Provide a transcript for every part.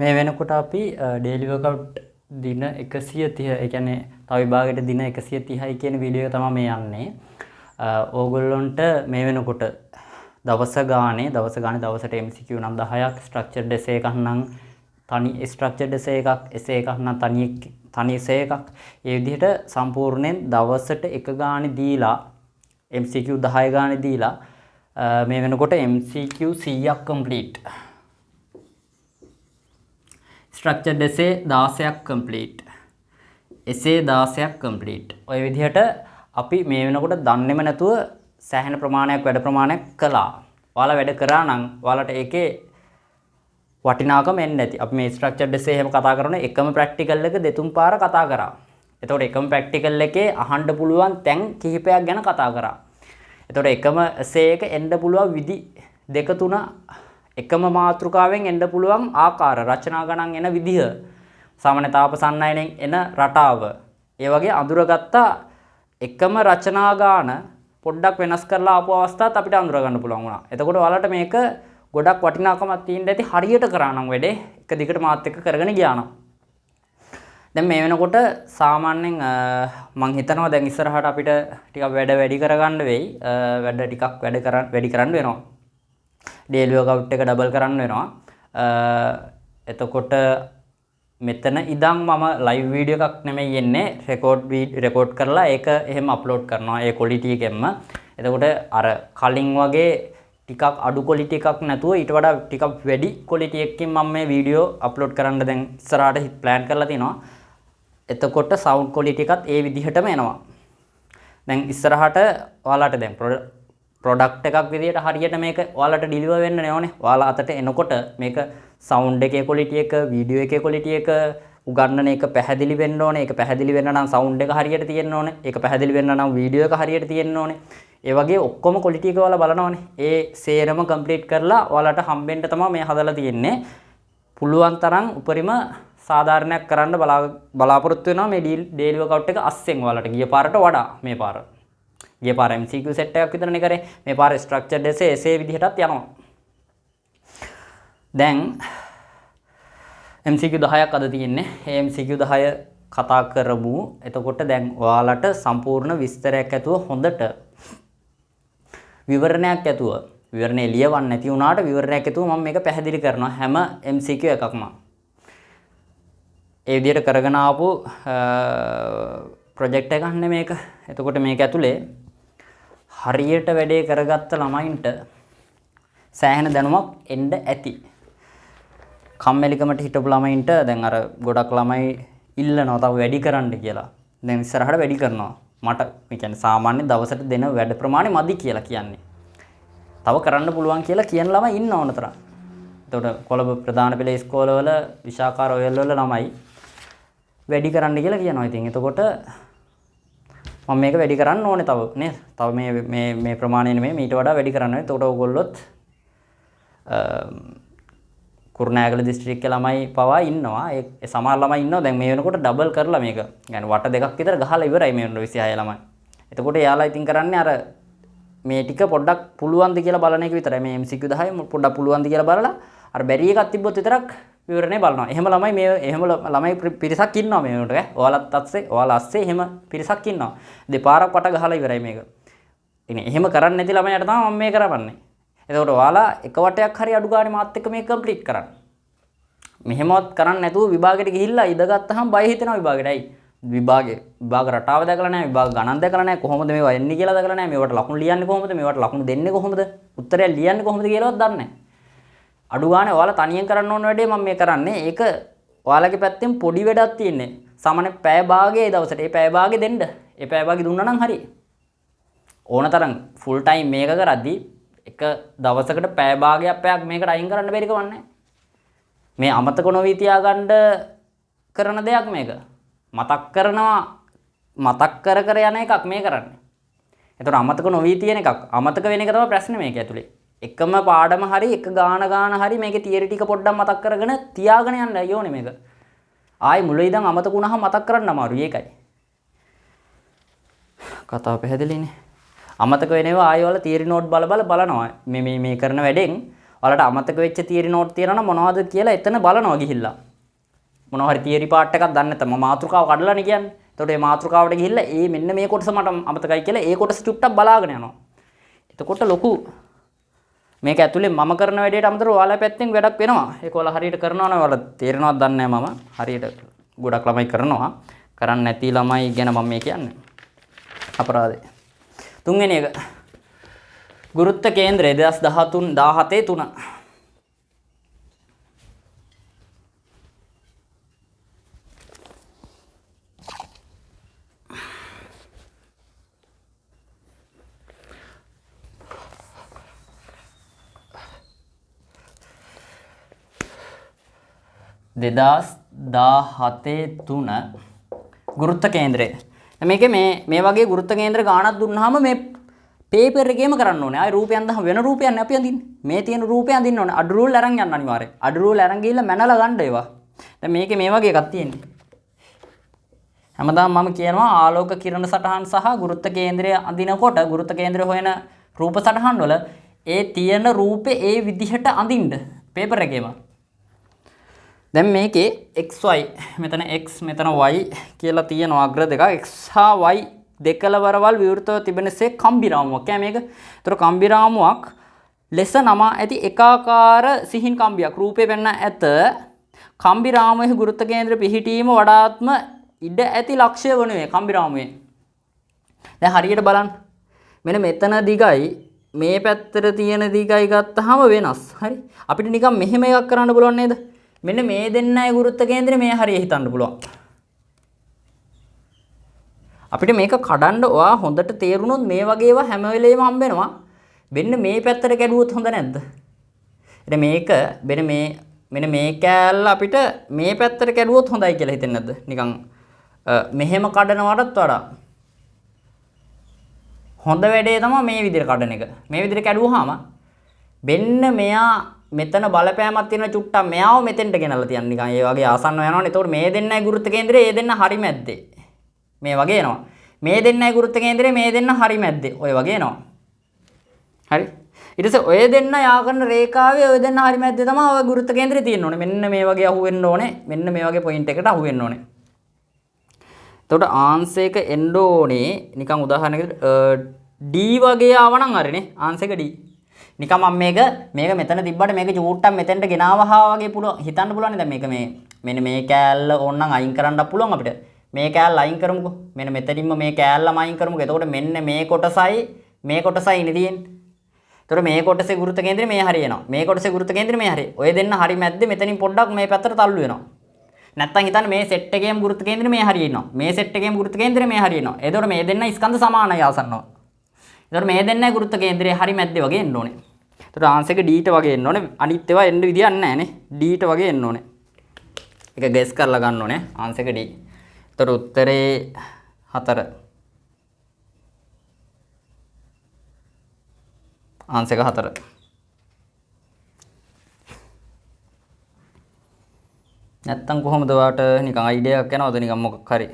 මේ වෙනකොට අපි ඩේලි වර්කවුට් දින 130 ඒ කියන්නේ තව විභාගයට දින 130යි කියන වීඩියෝ එක තමයි මේ යන්නේ. ඕගොල්ලොන්ට මේ වෙනකොට දවස ගානේ දවසට MCQ නම් 10ක් ස්ට්‍රක්චර්ඩ් එසේ එකක් නම් තනි ස්ට්‍රක්චර්ඩ් එසේ එකක් එසේ එකක් නම් තනි එසේ එකක් ඒ විදිහට සම්පූර්ණයෙන් දවසට එක ගානේ දීලා MCQ 10 ගානේ දීලා මේ වෙනකොට MCQ 100ක් කම්ප්ලීට් ස්ට්‍රක්චර්ඩ් එසේ 16ක් කම්ප්ලීට් එසේ 16ක් කම්ප්ලීට් ඔය විදිහට අපි මේ වෙනකොට දන්නේම නැතුව සෑහෙන ප්‍රමාණයක් වැඩ ප්‍රමාණයක් කළා. ඔයාලා වැඩ කරා නම් ඔයාලට ඒකේ වටිනාකම එන්නේ නැති. අපි මේ ස්ට්‍රක්චර්ඩ් එසේ එහෙම කතා කරන එකම ප්‍රැක්ටිකල් එක දෙතුන් පාර කතා කරා. එතකොට එකම ප්‍රැක්ටිකල් එකේ අහන්න පුළුවන් තැන් කිහිපයක් ගැන කතා කරා. එතකොට එකම එසේ එක එන්න පුළුවන් විදි දෙක තුන එකම මාතෘකාවෙන් එන්න පුළුවන් ආකාර රචනා ගණන් එන විදිහ සාමාන්‍ය තාපසන්නයනෙන් එන රටාව ඒ වගේ අඳුරගත්ත එකම රචනා ගාන පොඩ්ඩක් වෙනස් කරලා ආපු අවස්ථාවත් අපිට අඳුර ගන්න පුළුවන් වුණා. එතකොට ඔයාලට මේක ගොඩක් වටිනාකමක් තියෙන්න ඇති හරියට කරා නම් වැඩේ එක දිගට මාත් එක්ක කරගෙන ගියා නම්. දැන් මේ වෙනකොට සාමාන්‍යයෙන් මම හිතනවා දැන් ඉස්සරහට අපිට ටිකක් වැඩ වැඩි කරගන්න වෙයි. වැඩ ටිකක් වැඩි කරන්න වෙනවා. ඩේලි වර්කවුට් එක ඩබල් කරන්න වෙනවා. එතකොට මෙතන ඉඳන් මම ලයිව් වීඩියෝ එකක් නෙමෙයි එන්නේ රෙකෝඩ් කරලා ඒක එහෙම අප්ලෝඩ් කරනවා ඒ ක්වොලිටි එකෙන්ම. එතකොට අර කලින් වගේ ටිකක් අඩු ක්වොලිටි එකක් නැතුව ඊට වඩා ටිකක් වැඩි ක්වොලිටි එකකින් මම මේ වීඩියෝ අප්ලෝඩ් කරන්න දැන් ඉස්සරහට ප්ලෑන් කරලා තිනවා. එතකොට සවුන්ඩ් ක්වොලිටි එකත් ඒ විදිහටම එනවා. දැන් ඉස්සරහට ඔයාලට දැන් ප්‍රොඩක්ට් එකක් විදිහට හරියට මේක ඔයාලට ඩිලිවර් වෙන්න ඕනේ. ඔයාලා අතට එනකොට මේක සවුන්ඩ් එකේ ක්වොලිටි එක, වීඩියෝ එකේ ක්වොලිටි එක උගන්නන එක පැහැදිලි වෙන්න ඕනේ. ඒක පැහැදිලි වෙන්න නම් සවුන්ඩ් එක හරියට තියෙන්න ඕනේ. ඒක පැහැදිලි වෙන්න නම් වීඩියෝ එක හරියට තියෙන්න ඕනේ. ඒ වගේ ඔක්කොම ක්වොලිටි එක ඔයාලා බලනවානේ. ඒ සේරම කම්ප්ලීට් කරලා ඔයාලට හම්බෙන්න තමයි මේ හදලා තියෙන්නේ. පුළුවන් තරම් උපරිම සාධාරණයක් කරන්න බලාපොරොත්තු වෙනවා මේ ඩේලි වර්කවුට් එක අස්සෙන් ඔයාලට ගිය පාරට වඩා මේ පාර. ගිය පාර MCQ සෙට් එකක් විතරනේ කරේ. මේ පාර ස්ට්‍රක්චර්ඩ් එසේ විදිහටත් යනවා. දැන් MCQ 10ක් අද තියෙන්නේ. මේ MCQ 10 කතා කරමු. එතකොට දැන් ඔයාලට සම්පූර්ණ විස්තරයක් ඇතුව හොඳට විවරණයක් ඇතුව විවරණේ ලියවන්න නැති වුණාට විවරණයක් ඇතුව මම මේක පැහැදිලි කරනවා හැම MCQ එකක්ම. ඒ විදිහට කරගෙන ආපු ප්‍රොජෙක්ට් එකක් නේ මේක. එතකොට මේක ඇතුලේ හරියට වැඩේ කරගත්ත ළමයින්ට සෑහෙන දැනුමක් එන්න ඇති. කම්මැලිකමට හිටපු ළමයින්ට දැන් අර ගොඩක් ළමයි ඉල්ලනවා තව වැඩි කරන්න කියලා. දැන් ඉස්සරහට වැඩි කරනවා. මට මේ කියන්නේ සාමාන්‍ය දවසට දෙන වැඩ ප්‍රමාණය මදි කියලා කියන්නේ. තව කරන්න පුළුවන් කියලා කියන ළමයි ඉන්න ඕන තරම්. එතකොට කොළඹ ප්‍රධාන පෙළ ඉස්කෝලවල විශාකාර ඔයල් වල ළමයි වැඩි කරන්න කියලා කියනවා. ඉතින් එතකොට මම මේක වැඩි කරන්න ඕනේ තව නේද? තව මේ ප්‍රමාණය නෙමෙයි මීට වඩා වැඩි කරන්න ඕනේ. එතකොට ඕගොල්ලොත් කුරුණෑගල දිස්ත්‍රික්කේ ළමයි පවා ඉන්නවා. ඒ සමහර ළමයි ඉන්නවා. දැන් මේ වෙනකොට ඩබල් කරලා මේක. يعني වට දෙකක් විතර ගහලා ඉවරයි මේ වෙනකොට 26 ළමයි. එතකොට එයාලා ඉතින් කරන්නේ අර මේ ටික පොඩ්ඩක් පුළුවන්ද කියලා බලන එක විතරයි. මේ MCQ 10 පොඩ්ඩක් පුළුවන්ද කියලා බලලා අර බැරි එකක් තිබ්බොත් විතරක් විවරණේ බලනවා. එහෙම ළමයි පිරිසක් ඉන්නවා මේ වෙනකොට. ඔයාලා අස්සේ එහෙම පිරිසක් ඉන්නවා. දෙපාරක් වට ගහලා ඉවරයි මේක. ඉතින් එහෙම කරන්නේ නැති ළමයිට තමයි මම මේ කරවන්නේ. එතකොට ඔයාලා එක වටයක් හරි අඩු ගානේ මාත් එක්ක මේක කම්ප්ලීට් කරන්න. මෙහෙමවත් කරන්නේ නැතුව විභාගෙට ගිහිල්ලා ඉඳගත්තාම බය හිතෙනවා විභාගෙට. ඇයි? විභාග රටාව දැකලා නැහැ, විභාග ගණන් දැකලා නැහැ, කොහොමද මේවා එන්නේ කියලා දැකලා නැහැ, මේවට ලකුණු ලියන්නේ කොහොමද, මේවට ලකුණු දෙන්නේ කොහොමද, උත්තරය ලියන්නේ කොහොමද කියලාවත් දන්නේ නැහැ. අඩු ගානේ ඔයාලා තනියෙන් කරන්න ඕන වැඩේ මම මේ කරන්නේ. ඒක ඔයාලගේ පැත්තෙන් පොඩි වැඩක් තියෙන්නේ. සාමාන්‍ය පැය භාගයේ දවසට ඒ පැය භාගෙ දෙන්න. ඒ පැය භාගෙ දුන්නා නම් හරි. ඕනතරම් ෆුල් ටයිම් මේක කරද්දී එක දවසකට පැය භාගයක් පැයක් මේකට අයින් කරන්න බැරි කවන්නේ. මේ අමතක නොවී තියාගන්න කරන දෙයක් මේක. මතක් කර යන එකක් මේ කරන්නේ. එතකොට අමතක නොවී තියෙන එකක්. අමතක වෙන එක තමයි ප්‍රශ්නේ මේක ඇතුලේ. එකම පාඩම හරි එක ගාන හරි මේකේ තියරි ටික පොඩ්ඩක් මතක් කරගෙන තියාගෙන යන්න ඕනේ මේක. ආයි මුල ඉඳන් අමතක වුණාම මතක් කරන්න අමාරුයි ඒකයි. කතාව පැහැදිලිනේ. අමතක වෙනවා ආයෙ වල තියරි නෝට් බලනවා. මේ කරන වැඩෙන් ඔයාලට අමතක වෙච්ච තියරි නෝට් තියනවා නම් මොනවද කියලා එතන බලනවා ගිහිල්ලා. මොනවා හරි තියරි පාර්ට් එකක් දන්නේ නැත්නම් මම මාතෘකාව කඩලානේ කියන්නේ. එතකොට මේ මාතෘකාවට ගිහිල්ලා මෙන්න මේ කොටස මට අමතකයි කියලා ඒ කොටස චුට්ටක් බලාගෙන යනවා. එතකොට ලොකු මේක ඇතුලේ මම කරන වැඩේට අමතරව ඔයාලා පැත්තෙන් වැඩක් වෙනවා. ඒක ඔයාලා හරියට කරනවා නම් ඔයාලා තේරෙනවද දන්නේ නැහැ මම. හරියට ගොඩක් ළමයි කරනවා. කරන්නේ නැති ළමයි ගැන මම මේ කියන්නේ. අපරාධේ. තුන්වෙනි එක. ගුරුත්ව කේන්ද්‍රය 2013 17 3. දෙදස් දාහතේ 3 ගුරුත්ව කේන්ද්‍රය. මේක මේ වගේ ගුරුත්ව කේන්ද්‍ර ගාණක් දුන්නාම මේ පේපර් එකේම කරන්න ඕනේ. ආයි රූපයක් අඳහම වෙන රූපයක් නේ අපි අඳින්නේ. මේ තියෙන රූපය අඳින්න ඕනේ. අඩු රූල් අරන් යන්න අනිවාර්යයෙන්. අඩු රූල් අරන් ගිහිල්ලා මැනලා ගන්න ඒවා. දැන් මේකේ මේ වගේ එකක් තියෙන්නේ. හැමදාම මම කියනවා ආලෝක කිරණ සටහන් සහ ගුරුත්ව කේන්ද්‍රය අඳිනකොට ගුරුත්ව කේන්ද්‍රය හොයන රූප සටහන් වල ඒ තියෙන රූපේ ඒ විදිහට අඳින්න පේපර් එකේම. දැන් මේකේ xy මෙතන x මෙතන y කියලා තියෙන අග්‍ර දෙක x හා y දෙකලවරවල් විවෘතව තිබෙනසේ කම්බිරාමුවක්. මේක. ඒතර කම්බිරාමුවක් ලෙස නමා ඇති එකාකාර සිහින් කම්බියක් රූපේ වෙන්න ඇත. කම්බිරාමුවේ ගුරුත්ව කේන්ද්‍ර පිහිටීම වඩාත්ම ඉඩ ඇති ලක්ෂ්‍ය වනුයේ කම්බිරාමුවේ. දැන් හරියට බලන්න. මෙන්න මෙතන දිගයි මේ පැත්තට තියෙන දිගයි ගත්තාම වෙනස්. හරි. අපිට නිකන් මෙහෙම එකක් කරන්න පුළුවන් නේද? මෙන්න මේ දෙන්නයි ගුරුත්ව කේන්ද්‍රය මේ හරිය හිතන්න පුළුවන්. අපිට මේක කඩන්න ඔයා හොඳට තේරුණොත් මේ වගේ ඒවා හැම වෙලේම හම්බ වෙනවා. මෙන්න මේ පැත්තට කැඩුවොත් හොඳ නැද්ද? ඉතින් මේක මෙන්න මේ කෑල්ල අපිට මේ පැත්තට කැඩුවොත් හොඳයි කියලා හිතෙන්නේ නැද්ද? නිකන් මෙහෙම කඩනවටත් වඩා හොඳ වැඩේ තමයි මේ විදිහට කඩන එක. මේ විදිහට කැඩුවාම මෙන්න මෙයා මෙතන බලපෑමක් තියෙන චුට්ටක් මෙයාව මෙතෙන්ට ගෙනල්ලා තියන්න නිකන් ඒ වගේ ආසන්න යනවනේ. ඒතකොට මේ දෙන්නයි ගුරුත්ව කේන්ද්‍රය ඒ දෙන්න හරි මැද්දේ. මේ වගේ එනවා. මේ දෙන්නයි ගුරුත්ව කේන්ද්‍රය මේ දෙන්න හරි මැද්දේ. ඔය වගේ එනවා. හරි. ඊට පස්සේ ඔය දෙන්න යා කරන රේඛාවේ ඔය දෙන්න හරි මැද්දේ තමයි ඔය ගුරුත්ව කේන්ද්‍රය තියෙන්න ඕනේ. මෙන්න මේ වගේ අහු වෙන්න ඕනේ. මෙන්න මේ වගේ පොයින්ට් එකකට අහු වෙන්න ඕනේ. එතකොට ආන්සර් එක එන්න ඕනේ නිකන් උදාහරණයකට D වගේ ආවනම් හරිනේ. ආන්සර් එක D. නිකන් මම මේක මෙතන තිබ්බට මේක චූට්ටක් මෙතෙන්ට ගෙනාවහා වගේ පුළුවන් හිතන්න පුළුවන්. දැන් මේක මෙන්න මේ කෑල්ල ඕනනම් අයින් කරන්නත් පුළුවන් අපිට. මේ කෑල්ල අයින් කරමුකෝ. මෙන්න මෙතනින්ම මේ කෑල්ලම අයින් කරමුකෝ. එතකොට මෙන්න මේ කොටසයි ඉන්නේ තියෙන්නේ. එතකොට මේ කොටසේ ගුරුත්ව කේන්ද්‍රය මේ හරිය එනවා. මේ කොටසේ ගුරුත්ව කේන්ද්‍රය මේ හරිය. ඔය දෙන්න හරි මැද්දේ මෙතනින් පොඩ්ඩක් මේ පැත්තට තල්ලු වෙනවා. නැත්තම් හිතන්න මේ සෙට් එකේම ගුරුත්ව කේන්ද්‍රය මේ හරිය ඉන්නවා. මේ සෙට් එකේම ගුරුත්ව කේන්ද්‍රය මේ හරිය ඉන්නවා. එතකොට මේ දෙන්න ස්කන්ධ සමානයි ආසන්නව. එතකොට මේ දෙන්නයි ගුරුත්ව කේන්ද්‍රය හරි මැද්දේ වගේ එන්න ඕනේ. එතකොට ආන්සර් එක D ට වගේ එන්න ඕනේ. අනිත් ඒවා එන්න විදියක් නැහැ නේ. D ට වගේ එන්න ඕනේ. ඒක ගෙස් කරලා ගන්න ඕනේ. ආන්සර් එක D. එතකොට උත්තරේ 4. ආන්සර් එක 4. නැත්තම් කොහොමද ඔයාට නිකන් අයිඩියා එකක් එනවද නිකන් මොකක් හරි.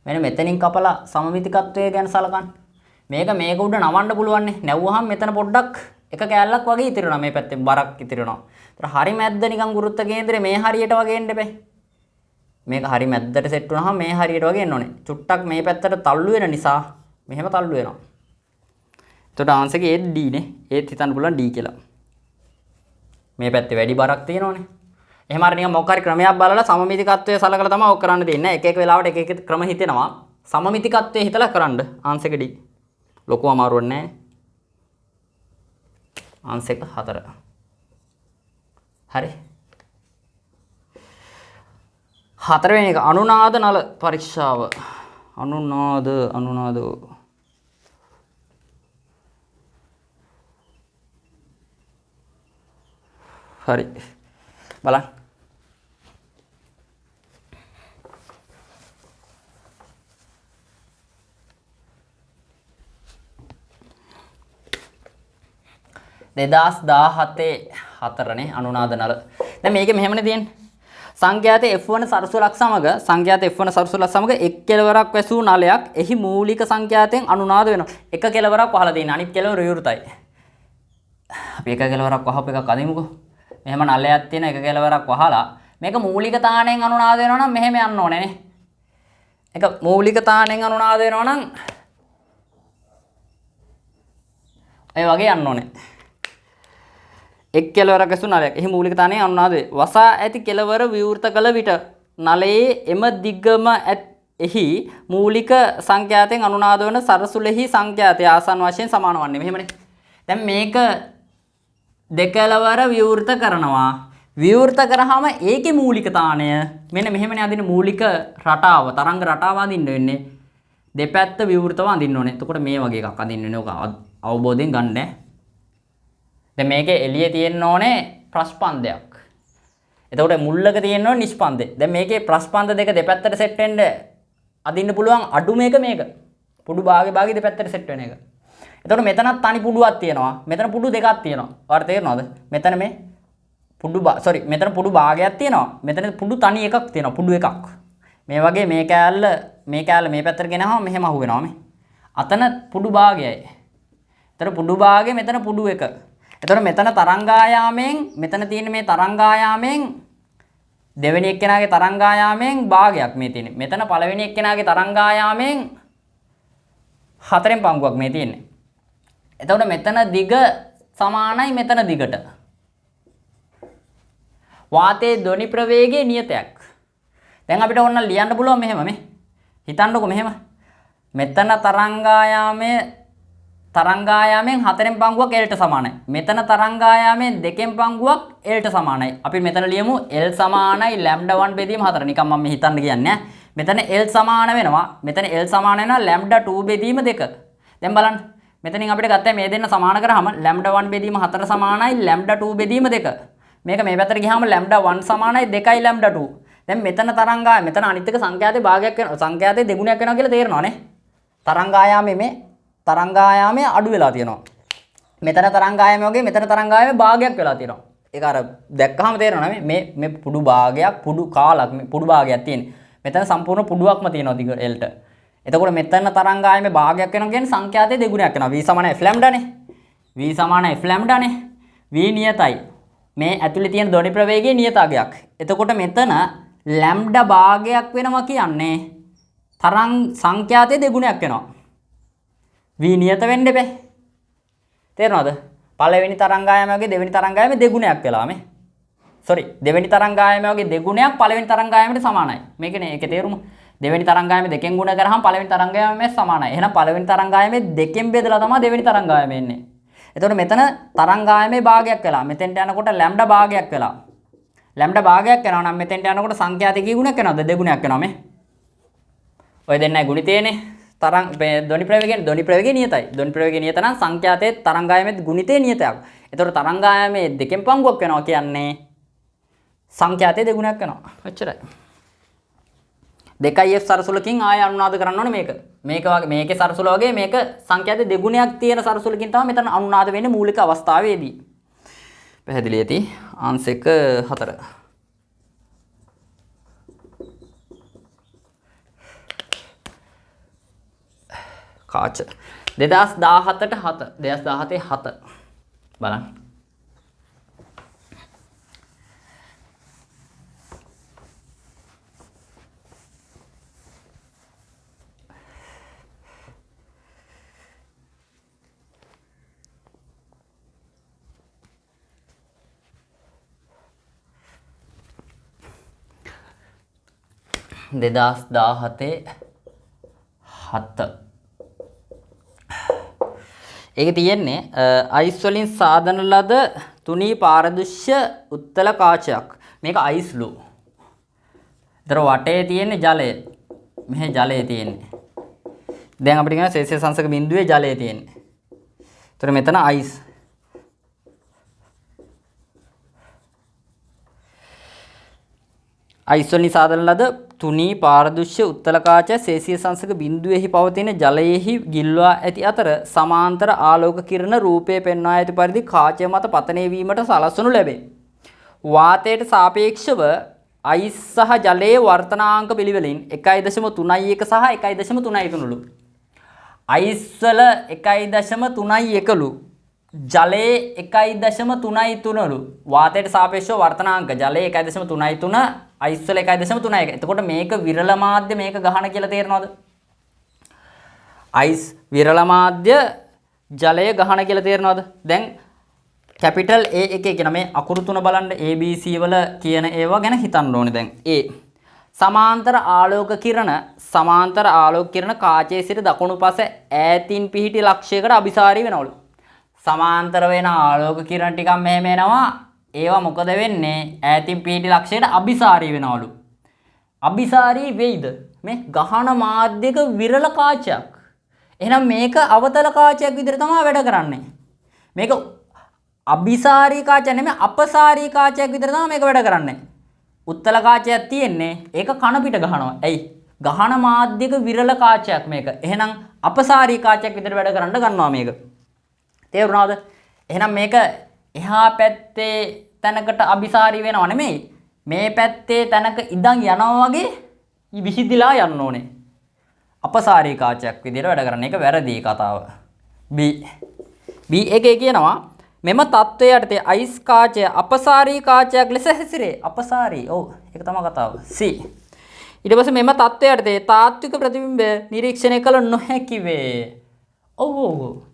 මෙන්න මෙතනින් කපලා සමමිතිකත්වය ගැන සලකන්න. මේක උඩ නවන්න පුළුවන් නේ. නැවුවහම මෙතන පොඩ්ඩක් එක කෑල්ලක් වගේ ඉතිරෙනවා මේ පැත්තෙන් බරක් ඉතිරෙනවා. ඒතර හරි මැද්ද නිකන් ගුරුත්ව කේන්ද්‍රය මේ හරියට වගේ එන්න බෑ. මේක හරි මැද්දට සෙට් වුණාම මේ හරියට වගේ එන්න ඕනේ. චුට්ටක් මේ පැත්තට තල්ලු වෙන නිසා මෙහෙම තල්ලු වෙනවා. එතකොට ආන්සර් එක ඒත් D නේ. ඒත් හිතන්න පුළුවන් D කියලා. මේ පැත්තේ වැඩි බරක් තියෙනවනේ. එහෙම හරි නිකන් මොකක් හරි ක්‍රමයක් බලලා සමමිතිකත්වය සලකලා තමයි ඔක් කරන්න දෙන්නේ. එක එක වෙලාවට එක එක ක්‍රම හිතෙනවා. සමමිතිකත්වය හිතලා කරන්න. ආන්සර් එක D. ලොකු අමාරුවක් නැහැ. ආන්සර් එක 4. හරි. 4 වෙනි එක අනුනාද නල පරීක්ෂාව. අනුනාද හරි. බලන්න. දෙදස් 17 4නේ අනුනාද නල. දැන් මේකේ මෙහෙමනේ තියෙන්නේ. සංඛ්‍යාත F1 සරසුලක් සමග එක් කෙලවරක් වැසූ නලයක් එහි මූලික සංඛ්‍යාතයෙන් අනුනාද වෙනවා. එක කෙලවරක් වහලා තියෙන අනිත් කෙලවර විවෘතයි. අපි එක කෙලවරක් වහපු එකක් අදිමුකෝ. මෙහෙම නලයක් තියෙන එක කෙලවරක් වහලා මේක මූලික තාණයෙන් අනුනාද වෙනවා නම් මෙහෙම යන්න ඕනේ නේ. එක මූලික තාණයෙන් අනුනාද වෙනවා නම් ඒ වගේ යන්න ඕනේ. එක් කෙලවරක ඇසු නලයක්. එහි මූලික තාණයෙන් අනුනාද වේ. වසා ඇති කෙලවර විවෘත කළ විට නලයේ එම දිගම එහි මූලික සංඛ්‍යාතයෙන් අනුනාද වන සරසුලෙහි සංඛ්‍යාතය ආසන්න වශයෙන් සමාන වන්නේ. මෙහෙමනේ. දැන් මේක දෙකලවර විවෘත කරනවා. විවෘත කරාම ඒකේ මූලික තාණය මෙන්න මෙහෙමනේ අදින මූලික රටාව තරංග රටාව අදින්න වෙන්නේ. දෙපැත්ත විවෘතව අදින්න ඕනේ. එතකොට මේ වගේ එකක් අදින්න වෙන්නේ. ඔක අවබෝධයෙන් ගන්න. දැන් මේකේ එළියේ තියෙන්න ඕනේ ප්‍රස්පන්දයක්. එතකොට මුල්ලක තියෙන්න ඕනේ නිෂ්පන්දේ. දැන් මේකේ ප්‍රස්පන්ද දෙක දෙපැත්තට සෙට් වෙන්න අදින්න පුළුවන් අඩු මේක. පුඩු භාගේ දෙපැත්තට සෙට් වෙන එක. එතකොට මෙතනත් තනි පුඩුවක් තියෙනවා. මෙතන පුඩු දෙකක් තියෙනවා. ඔයාලට තේරෙනවද? මෙතන මේ මෙතන පුඩු භාගයක් තියෙනවා. මෙතන පුඩු තනි එකක් තියෙනවා. පුඩු එකක්. මේ වගේ මේ කෑල්ල මේ පැත්තට ගෙනහම මෙහෙම අහු වෙනවා මේ. අතන පුඩු භාගයයි. එතන පුඩු භාගය මෙතන පුඩු එක. එතකොට මෙතන තරංගායාමයෙන් මෙතන තියෙන මේ තරංගායාමයෙන් දෙවෙනි එක්කෙනාගේ තරංගායාමයෙන් භාගයක් මේ තියෙන්නේ. මෙතන පළවෙනි එක්කෙනාගේ තරංගායාමයෙන් හතරෙන් පංගුවක් මේ තියෙන්නේ. එතකොට මෙතන දිග සමානයි මෙතන දිගට. වාතයේ ධ්වනි ප්‍රවේගයේ නියතයක්. දැන් අපිට ඕන ලියන්න පුළුවන් මෙහෙම මේ. හිතන්නකො මෙහෙම. මෙතන තරංගායාමයෙන් හතරෙන් පංගුවක් L ට සමානයි. මෙතන තරංගායාමයෙන් දෙකෙන් පංගුවක් L ට සමානයි. අපි මෙතන ලියමු L සමානයි λ1 බෙදීම 4. නිකන් මම මේ හිතන්න කියන්නේ. මෙතන L සමාන වෙනවා. මෙතන L සමාන වෙනවා λ2 බෙදීම 2. දැන් බලන්න. මෙතනින් අපිට ගත්තා මේ දෙන්න සමාන කරාම λ1 බෙදීම 4 සමානයි λ2 බෙදීම 2. මේක මේ පැත්තට ගියාම λ1 සමානයි 2යි λ2. දැන් මෙතන තරංගාය මෙතන අනිත් එක සංඛ්‍යාතේ භාගයක් වෙනවා. සංඛ්‍යාතේ දෙගුණයක් වෙනවා කියලා තේරෙනවා නේ. තරංගායාමයේ අඩු වෙලා තියෙනවා. මෙතන තරංගායාමයේ වගේ මෙතන තරංගායාමයේ භාගයක් වෙලා තියෙනවා. ඒක අර දැක්කහම තේරෙනවා මේ පුඩු භාගයක් පුඩු කාලක් පුඩු භාගයක් තියෙන්නේ. මෙතන සම්පූර්ණ පුඩුවක්ම තියෙනවා දිග L ට. එතකොට මෙතන තරංගායාමයේ භාගයක් වෙනවා කියන්නේ සංඛ්‍යාතේ දෙගුණයක් වෙනවා. V සමානයි F ලැම්ඩානේ. V සමානයි F ලැම්ඩානේ. V නියතයි. මේ ඇතුලේ තියෙන ධ්වනි ප්‍රවේගයේ නියතාගයක්. එතකොට මෙතන ලැම්ඩා භාගයක් වෙනවා කියන්නේ තරංග සංඛ්‍යාතයේ දෙගුණයක් වෙනවා. V නියත වෙන්න බෑ. තේරෙනවද? පළවෙනි තරංගායාමයේ වගේ දෙවෙනි තරංගායාමයේ දෙගුණයක් වෙලා මේ. දෙවෙනි තරංගායාමයේ වගේ දෙගුණයක් පළවෙනි තරංගායාමයට සමානයි. මේකනේ ඒකේ තේරුම. දෙවෙනි තරංගායාමයේ දෙකෙන් ගුණ කරාම පළවෙනි තරංගායාමයේ සමානයි. එහෙනම් පළවෙනි තරංගායාමයේ දෙකෙන් බෙදලා තමයි දෙවෙනි තරංගායාමය එන්නේ. එතකොට මෙතන තරංගායාමයේ භාගයක් වෙලා මෙතෙන්ට යනකොට ලැම්ඩා භාගයක් වෙලා. ලැම්ඩා භාගයක් වෙනවා නම් මෙතෙන්ට යනකොට සංඛ්‍යාතේ කී ගුණයක් වෙනවද? දෙගුණයක් වෙනවා මේ. ඔය දෙන්නයි ගුණිතේනේ. ධ්වනි ප්‍රවේගය නියතයි. ධ්වනි ප්‍රවේගය නියත නම් සංඛ්‍යාතයේ තරංගායාමයේ ගුණිතේ නියතයක්. එතකොට තරංගායාමයේ දෙකෙන් පංගුවක් වෙනවා කියන්නේ සංඛ්‍යාතයේ දෙගුණයක් වෙනවා. ඔච්චරයි. 2f සරසුලකින් ආය අනුනාද කරන්න ඕනේ මේක. මේකේ සරසුල වගේ මේක සංඛ්‍යාතයේ දෙගුණයක් තියෙන සරසුලකින් තමයි මෙතන අනුනාද වෙන්නේ මූලික අවස්ථාවේදී. පැහැදිලි ඇති. ආන්සර් 4. කාච 2017ට 7 බලන්න. දෙදස් 7 ඒක තියෙන්නේ අයිස් වලින් සාදන ලද තුනී පාරදෘශ්‍ය උත්තල කාචයක්. මේක අයිස්ලු. ඒතර වටේ තියෙන්නේ ජලය. මෙහි ජලය තියෙන්නේ. දැන් අපිට කියන සෙල්සියස් අංශක බිඳුවේ ජලය තියෙන්නේ. ඒතර මෙතන අයිස්. අයිස් වලින් සාදන ලද තුනී පාරදෘශ්‍ය උත්තල කාචය සෙල්සියස් අංශක බිඳුවේහි පවතින ජලයේහි ගිල්වා ඇති අතර සමාන්තර ආලෝක කිරණ රූපයේ පෙන්වා ඇති පරිදි කාචය මත පතනය වීමට සලස්වනු ලැබේ. වාතයට සාපේක්ෂව අයිස් සහ ජලයේ වර්තනාංක පිළිවෙලින් 1.31 සහ 1.33ලු. අයිස් වල 1.31ලු. ජලයේ 1.3ලු වාතයට සාපේක්ෂව වර්තනාංක ජලයේ 1.3 අයිස් වල 1.31. එතකොට මේක විරල මාධ්‍ය මේක ගහන කියලා තේරෙනවද? අයිස් විරල මාධ්‍ය ජලය ගහන කියලා තේරෙනවද? දැන් කැපිටල් A එකේ කියන මේ අකුරු තුන බලන්න A B C වල කියන ඒවා ගැන හිතන්න ඕනේ. දැන් A සමාන්තර ආලෝක කිරණ කාචයේ සිට දකුණු පස ඈතින් පිහිටි ලක්ෂයකට අභිසාරී වෙනවලු. සමාන්තර වෙන ආලෝක කිරණ ටිකක් මෙහෙම එනවා. ඒවා මොකද වෙන්නේ? ඈතින් පිහිටි ලක්ෂයට අභිසාරී වෙනවලු. අභිසාරී වෙයිද? මේ ගහන මාධ්‍යක විරල කාචයක්. එහෙනම් මේක අවතල කාචයක් විදිහට තමයි වැඩ කරන්නේ. මේක අභිසාරී කාචය නෙමෙයි අපසාරී කාචයක් විදිහට තමයි මේක වැඩ කරන්නේ. උත්තල කාචයක් තියෙන්නේ ඒක කන පිට ගහනවා. ඇයි? ගහන මාධ්‍යක විරල කාචයක් මේක. එහෙනම් අපසාරී කාචයක් විදිහට වැඩ කරන්න ගන්නවා මේක. තේරුණාද? එහෙනම් මේක එහා පැත්තේ තැනකට අභිසාරී වෙනව නෙමෙයි. මේ පැත්තේ තැනක ඉඳන් යනවා වගේ විහිදිලා යන්න ඕනේ. අපසාරී කාචයක් විදිහට වැඩ කරන එක වැරදි කතාව. B එකේ කියනවා මෙම තත්ත්වය යටතේ අයිස් කාචය අපසාරී කාචයක් ලෙස හැසිරේ. අපසාරී. ඔව් ඒක තමයි කතාව. C ඊට පස්සේ මෙම තත්ත්වය යටතේ තාත්වික ප්‍රතිබිම්බ නිරීක්ෂණය කළ නොහැකි වේ. ඔව්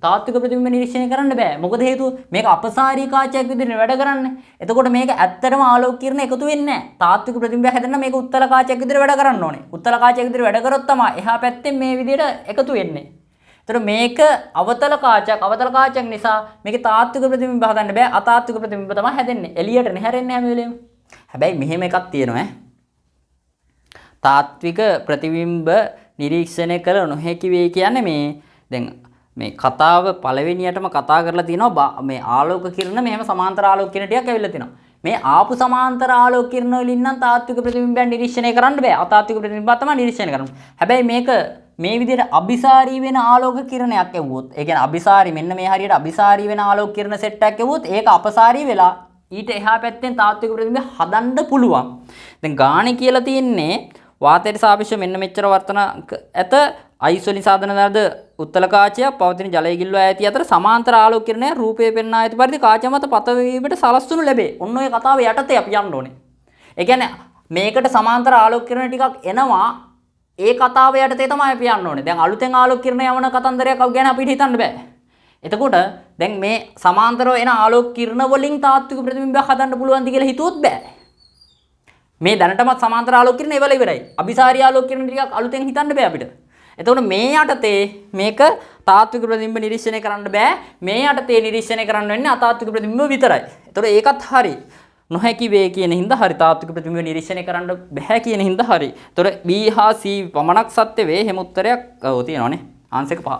තාත්වික ප්‍රතිබිම්බ නිරීක්ෂණය කරන්න බෑ. මොකද හේතුව මේක අපසාරී කාචයක් විදිහට වැඩ කරන්නේ. එතකොට මේක ඇත්තටම ආලෝක කිරණ එකතු වෙන්නේ නැහැ. තාත්වික ප්‍රතිබිම්බය හැදෙන්න මේක උත්තල කාචයක් විදිහට වැඩ කරන්න ඕනේ. උත්තල කාචයක් විදිහට වැඩ කරොත් තමයි එහා පැත්තෙන් මේ විදිහට එකතු වෙන්නේ. එතකොට මේක අවතල කාචයක් නිසා මේකේ තාත්වික ප්‍රතිබිම්බ හදන්න බෑ. අතාත්වික ප්‍රතිබිම්බ තමයි හැදෙන්නේ. එළියට නැහැරෙන්නේ හැම වෙලෙම. හැබැයි මෙහෙම එකක් තියෙනවා ඈ. තාත්වික ප්‍රතිබිම්බ නිරීක්ෂණය කළ නොහැකි වේ කියන්නේ මේ දැන් මේ කතාව පළවෙනියටම කතා කරලා තිනවා මේ ආලෝක කිරණ මෙහෙම සමාන්තර ආලෝක කිරණ ටිකක් ඇවිල්ලා තිනවා. මේ ආපු සමාන්තර ආලෝක කිරණ වලින් නම් තාත්වික ප්‍රතිබිම්බයන් නිරීක්ෂණය කරන්න බෑ. අතාත්වික ප්‍රතිබිම්බ තමයි නිරීක්ෂණය කරන්න. හැබැයි මේක මේ විදිහට අභිසාරී වෙන ආලෝක කිරණයක් එවුවොත් ඒ කියන්නේ අභිසාරී මෙන්න මේ හරියට අභිසාරී වෙන ආලෝක කිරණ සෙට් එකක් එවුවොත් ඒක අපසාරී වෙලා ඊට එහා පැත්තෙන් තාත්වික ප්‍රතිබිම්බ හදන්න පුළුවන්. දැන් ගාණේ කියලා තියෙන්නේ වාතයට සාපේක්ෂව මෙන්න මෙච්චර වර්තනාංක ඇත අයිස් වලින් සාධන දාද උත්තල කාචයක් පවතින ජලය ගිල්වා ඇති අතර සමාන්තර ආලෝක කිරණය රූපයේ පෙන්වා ඇති පරිදි කාචය මත පත වීමට සලස්වනු ලැබේ. ඔන්න ඔය කතාව යටතේ අපි යන්න ඕනේ. ඒ කියන්නේ මේකට සමාන්තර ආලෝක කිරණ ටිකක් එනවා. ඒ කතාව යටතේ තමයි අපි යන්න ඕනේ. දැන් අලුතෙන් ආලෝක කිරණ යවන කතන්දරයක් ගැන අපිට හිතන්න බෑ. එතකොට දැන් මේ සමාන්තරව එන ආලෝක කිරණ වලින් තාත්වික ප්‍රතිබිම්බයක් හදන්න පුළුවන්ද කියලා හිතුවොත් බෑ. මේ දැනටමත් සමාන්තර ආලෝක කිරණ ඒවල ඉවරයි. අභිසාරී ආලෝක කිරණ ටිකක් අලුතෙන් හිතන්න බෑ අපිට. එතකොට මේ යටතේ මේක තාත්වික ප්‍රතිබිම්බ නිරීක්ෂණය කරන්න බෑ. මේ යටතේ නිරීක්ෂණය කරන්න වෙන්නේ අතාත්වික ප්‍රතිබිම්බ විතරයි. එතකොට ඒකත් හරි. නොහැකි වේ කියන හින්දා හරි. තාත්වික ප්‍රතිබිම්බ නිරීක්ෂණය කරන්න බෑ කියන හින්දා හරි. එතකොට B හා C පමණක් සත්‍ය වේ. එහෙම උත්තරයක් තියෙනවානේ. ආන්සර් එක 5.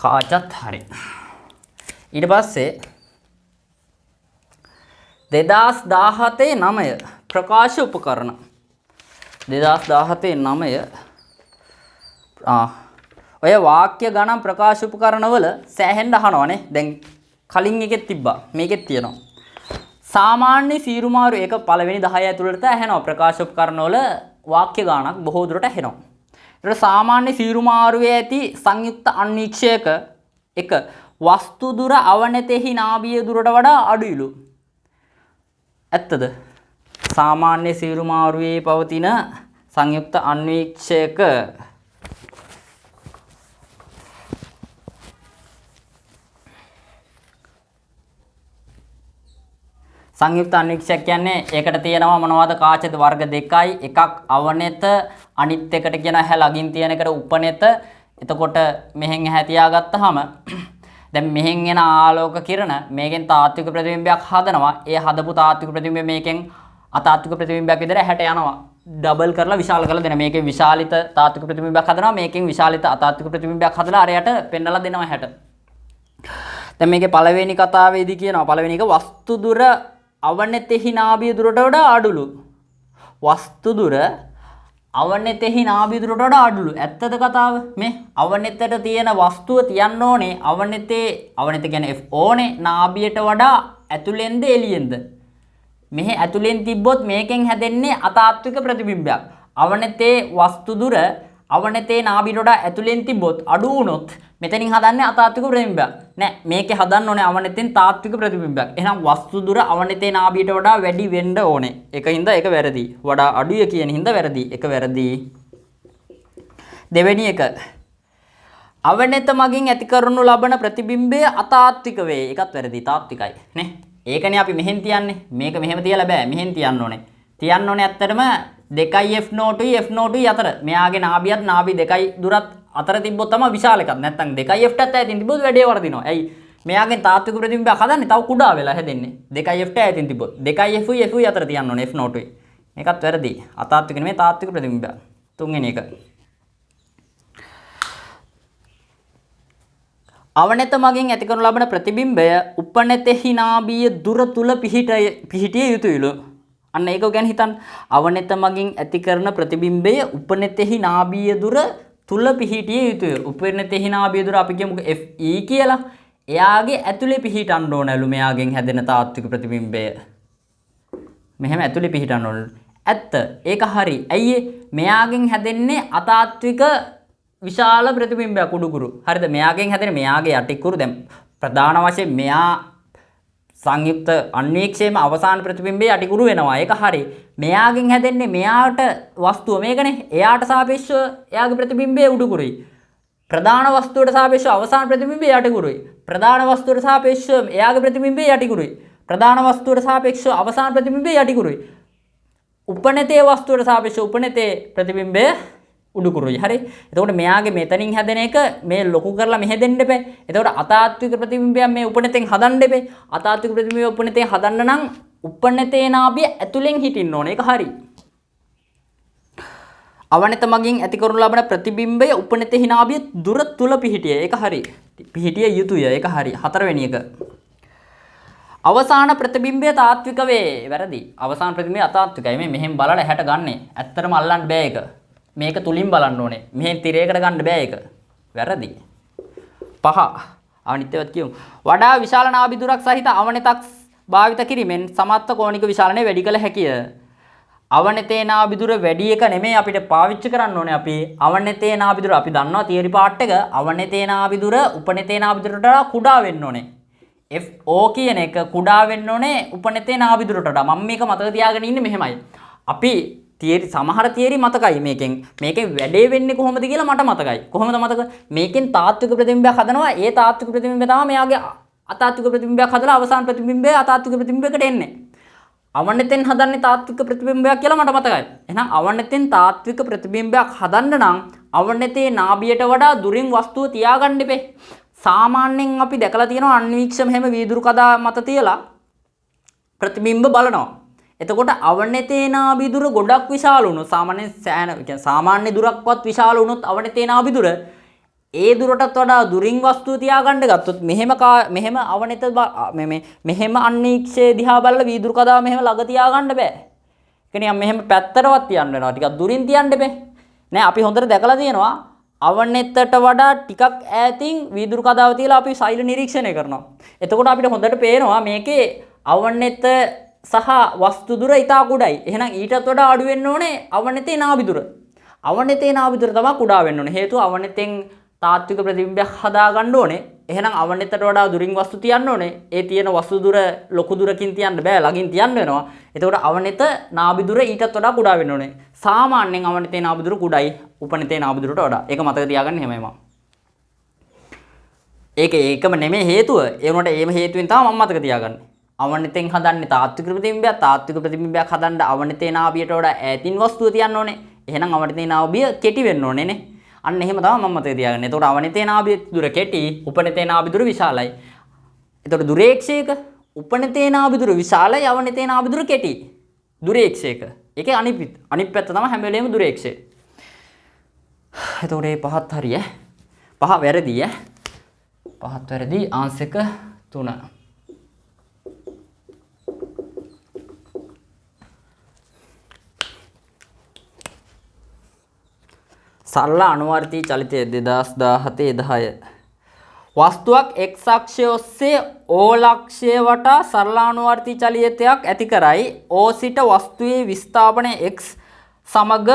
කාචත් හරි. ඊට පස්සේ 2017 9 ප්‍රකාශ උපකරණ 2017 9 ඔය වාක්‍ය ගණන් ප්‍රකාශ උපකරණවල සෑහෙන්න අහනවනේ. දැන් කලින් එකෙත් තිබ්බා. මේකෙත් තියෙනවා. සාමාන්‍ය සීරුමාරු එක පළවෙනි 10 ඇතුළත ඇහෙනවා. ප්‍රකාශ උපකරණවල වාක්‍ය ගණනක් බොහෝ දුරට ඇහෙනවා. ඒතර සාමාන්‍ය සීරුමාරුවේ ඇති සංයුක්ත අන්වීක්ෂයක එක වස්තු දුර අවනතෙහි නාභිය දුරට වඩා අඩුයිලු. ඇත්තද? සාමාන්‍ය සීරුමාරුවේ පවතින සංයුක්ත අන්වීක්ෂයක සංයුක්ත අන්වීක්ෂයක් කියන්නේ ඒකට තියෙනවා මොනවද කාචද වර්ග දෙකයි. එකක් අවනත අනිත් එකට කියන හැ ළඟින් තියෙන එකට උපනත. එතකොට මෙහෙන් හැ තියාගත්තාම දැන් මෙහෙන් එන ආලෝක කිරණ මේකෙන් තාත්වික ප්‍රතිබිම්බයක් හදනවා. ඒ හදපු තාත්වික ප්‍රතිබිම්බය මේකෙන් අතාත්වික ප්‍රතිබිම්බයක් විදිහට හැට යනවා. ඩබල් කරලා විශාල කරලා දෙනවා. මේකෙන් විශාලිත තාත්වික ප්‍රතිබිම්බයක් හදනවා. මේකෙන් විශාලිත අතාත්වික ප්‍රතිබිම්බයක් හදලා අරයට පෙන්නලා දෙනවා හැට. දැන් මේකේ පළවෙනි කතාවේදී කියනවා පළවෙනි එක වස්තු දුර අවනතෙහි නාභිය දුරට වඩා අඩුලු. වස්තු දුර අවනතෙහි නාභිය දුරට වඩා අඩුලු. ඇත්තද කතාව? මේ අවනතට තියෙන වස්තුව තියන්න ඕනේ අවනත කියන්නේ F ඕනේ නාභියට වඩා ඇතුලෙන්ද එළියෙන්ද? මෙහි ඇතුලෙන් තිබ්බොත් මේකෙන් හැදෙන්නේ අතාත්වික ප්‍රතිබිම්බයක්. අවනතේ වස්තු දුර අවනතේ නාභියට වඩා ඇතුලෙන් තිබ්බොත් අඩු වුණොත් මෙතනින් හදන්නේ අතාත්වික ප්‍රතිබිම්බයක්. නෑ මේකේ හදන්න ඕනේ අවනතෙන් තාත්වික ප්‍රතිබිම්බයක්. එහෙනම් වස්තු දුර අවනතේ නාභියට වඩා වැඩි වෙන්න ඕනේ. ඒකින්ද ඒක වැරදි. වඩා අඩුය කියන හින්දා වැරදි. ඒක වැරදි. දෙවෙනි එක අවනත මගින් ඇති කරනු ලබන ප්‍රතිබිම්බය අතාත්වික වේ. ඒකත් වැරදි. තාත්විකයි නේ. ඒකනේ අපි මෙහෙන් තියන්නේ. මේක මෙහෙම තියලා බෑ. මෙහෙන් තියන්න ඕනේ. තියන්න ඕනේ ඇත්තටම 2යි F0යි F0යි අතර. මෙයාගේ නාභියත් නාභි 2යි දුරත් අතර තිබ්බොත් තමයි විශාල එකක්. නැත්තම් 2යි F ටත් ඈතින් තිබ්බොත් වැඩේ වර්ධිනවා. ඇයි? මෙයාගෙන් තාත්වික ප්‍රතිබිම්බයක් හදන්නේ තව කුඩා වෙලා හැදෙන්නේ. 2යි F ට ඈතින් තිබ්බොත් 2යි Fයි අතර තියන්න ඕනේ F0යි. මේකත් වැරදි. අතාත්වික නෙමෙයි තාත්වික ප්‍රතිබිම්බයක්. තුන්වෙනි එක. අවනත මගින් ඇති කරනු ලබන ප්‍රතිබිම්බය උපනතෙහි නාභිය දුර තුල පිහිටිය යුතුයලු. අන්න ඒක ගැන හිතන්න. අවනත මගින් ඇති කරන ප්‍රතිබිම්බය උපනතෙහි නාභිය දුර තුල පිහිටිය යුතුය. උපනතෙහි නාභිය දුර අපි කියමුකෝ FE කියලා. එයාගේ ඇතුලේ පිහිටන්න ඕනලු මෙයාගෙන් හැදෙන තාත්වික ප්‍රතිබිම්බය. මෙහෙම ඇතුලේ පිහිටන්න ඕනලු. ඇත්ත. ඒක හරි. ඇයි මෙයාගෙන් හැදෙන්නේ අතාත්වික විශාල ප්‍රතිබිම්බයක් උඩුකුරු. හරිද? මෙයාගෙන් හැදෙන මෙයාගේ යටිකුරු දැන් ප්‍රධාන වශයෙන් මෙයා සංයුක්ත අන්වීක්ෂයේම අවසාන ප්‍රතිබිම්බයේ යටිකුරු වෙනවා. ඒක හරි. මෙයාගෙන් හැදෙන්නේ මෙයාට වස්තුව මේකනේ. එයාට සාපේක්ෂව එයාගේ ප්‍රතිබිම්බයේ උඩුකුරුයි. ප්‍රධාන වස්තුවට සාපේක්ෂව අවසාන ප්‍රතිබිම්බයේ යටිකුරුයි. ප්‍රධාන වස්තුවට සාපේක්ෂව එයාගේ ප්‍රතිබිම්බයේ යටිකුරුයි. ප්‍රධාන වස්තුවට සාපේක්ෂව අවසාන ප්‍රතිබිම්බයේ යටිකුරුයි. උපනතේ වස්තුවට සාපේක්ෂව උපනතේ ප්‍රතිබිම්බය උඩුකුරුයි. හරි. එතකොට මෙයාගේ මෙතනින් හැදෙන එක මේ ලොකු කරලා මෙහෙ දෙන්න එපේ. එතකොට අතාත්වික ප්‍රතිබිම්බයක් මේ උපනතෙන් හදන්න එපේ. අතාත්වික ප්‍රතිබිම්බය උපනතෙන් හදන්න නම් උපනතේ නාභිය ඇතුලෙන් හිටින්න ඕනේ. ඒක හරි. අවනත මගින් ඇති කරනු ලබන ප්‍රතිබිම්බය උපනතෙහි නාභිය දුර තුල පිහිටිය. ඒක හරි. පිහිටිය යුතුය. ඒක හරි. හතරවෙනි එක. අවසාන ප්‍රතිබිම්බය තාත්වික වේ. වැරදි. අවසාන ප්‍රතිබිම්බය අතාත්විකයි. මේ මෙහෙන් බලලා ඇහැට ගන්නෙ. ඇත්තටම අල්ලන්න බෑ ඒක. මේක තුලින් බලන්න ඕනේ. මෙහෙන් තිරයකට ගන්න බෑ ඒක. වැරදි. 5. අනිත්‍යවත් කියමු. වඩා විශාල නාභි දුරක් සහිත අවනතක් භාවිත කිරීමෙන් සමත්ත කෝණික විශාලනය වැඩි කළ හැකිය. අවනතේ නාභි දුර වැඩි එක නෙමෙයි අපිට පාවිච්චි කරන්න ඕනේ. අපි අවනතේ නාභි දුර අපි දන්නවා තියරි පාර්ට් එක. අවනතේ නාභි දුර උපනතේ නාභි දුරට වඩා කුඩා වෙන්න ඕනේ. FO කියන එක කුඩා වෙන්න ඕනේ උපනතේ නාභි දුරට වඩා. මම මේක මතක තියාගෙන ඉන්නේ මෙහෙමයි. අපි තියරි සමහර තියරි මතකයි මේකෙන් වැඩේ වෙන්නේ කොහොමද කියලා මට මතකයි. කොහොමද මතක? මේකෙන් තාත්වික ප්‍රතිබිම්බයක් හදනවා. ඒ තාත්වික ප්‍රතිබිම්බය තමයි මෙයාගේ අතාත්වික ප්‍රතිබිම්බයක් හදලා අවසාන ප්‍රතිබිම්බය අතාත්වික ප්‍රතිබිම්බයකට එන්නේ. අවනතෙන් හදන්නේ තාත්වික ප්‍රතිබිම්බයක් කියලා මට මතකයි. එහෙනම් අවනතෙන් තාත්වික ප්‍රතිබිම්බයක් හදන්න නම් අවනතේ නාභියට වඩා දුරින් වස්තුව තියාගන්න ඉපේ. සාමාන්‍යයෙන් අපි දැකලා තියෙනවා අන්වීක්ෂ මෙහෙම වීදුරු කදා මත තියලා ප්‍රතිබිම්බ බලනවා. එතකොට අවනතේ නාභි දුර ගොඩක් විශාල වුණොත් සාමාන්‍ය දුරක්වත් විශාල වුණොත් අවනතේ නාභි දුර ඒ දුරටත් වඩා දුරින් වස්තුව තියාගන්න ගත්තොත් මෙහෙම අවනත මෙහෙම අන්වීක්ෂයේ දිහා බලලා වීදුරු කදාව මෙහෙම ළඟ තියාගන්න බෑ. ඒ කියන්නේ මෙහෙම පැත්තරවත් තියන්න වෙනවා. ටිකක් දුරින් තියන්න බෑ. නෑ අපි හොඳට දැකලා තියෙනවා අවනතට වඩා ටිකක් ඈතින් වීදුරු කදාව තියලා අපි සෛල නිරීක්ෂණය කරනවා. එතකොට අපිට හොඳට පේනවා මේකේ අවනත සහ වස්තු දුර ඉතා කුඩායි. එහෙනම් ඊටත් වඩා අඩු වෙන්න ඕනේ අවනතේ නාභි දුර. අවනතේ නාභි දුර තමයි කුඩා වෙන්න ඕනේ. හේතුව අවනතෙන් තාත්වික ප්‍රතිබිම්බයක් හදා ගන්න ඕනේ. එහෙනම් අවනතට වඩා දුරින් වස්තු තියන්න ඕනේ. ඒ තියෙන වස්තු දුර ලොකු දුරකින් තියන්න බෑ. ළඟින් තියන්න වෙනවා. එතකොට අවනත නාභි දුර ඊටත් වඩා කුඩා වෙන්න ඕනේ. සාමාන්‍යයෙන් අවනතේ නාභි දුර කුඩායි උපනතේ නාභි දුරට වඩා. ඒක මතක තියාගන්න හැමයි මම. ඒකම නෙමෙයි හේතුව. ඒ වුණාට ඒම හේතුවෙන් තමයි මම මතක තියාගන්නේ. අවනතෙන් හදන්නේ තාත්වික ප්‍රතිබිම්බයක්. තාත්වික ප්‍රතිබිම්බයක් හදන්න අවනතේ නාභියට වඩා ඈතින් වස්තුව තියන්න ඕනේ. එහෙනම් අවනතේ නාභිය කෙටි වෙන්න ඕනේ නේ. අන්න එහෙම තමයි මම මතක තියාගන්නේ. එතකොට අවනතේ නාභිය දුර කෙටි, උපනතේ නාභි දුර විශාලයි. එතකොට දුරේක්ෂයක උපනතේ නාභි දුර විශාලයි, අවනතේ නාභි දුර කෙටි. දුරේක්ෂයක. ඒකේ අනිත් පැත්ත තමයි හැම වෙලේම දුරේක්ෂය. එතකොට මේ පහත් හරි ඈ. පහ වැරදි ඈ. පහත් වැරදි ආන්සර් 3. සරල අනුවර්තී චලිතය 2017-10 වස්තුවක් x අක්ෂය ඔස්සේ O ලක්ෂය වටා සරල අනුවර්තී චලිතයක් ඇති කරයි. O සිට වස්තුවේ විස්ථාපනය x සමග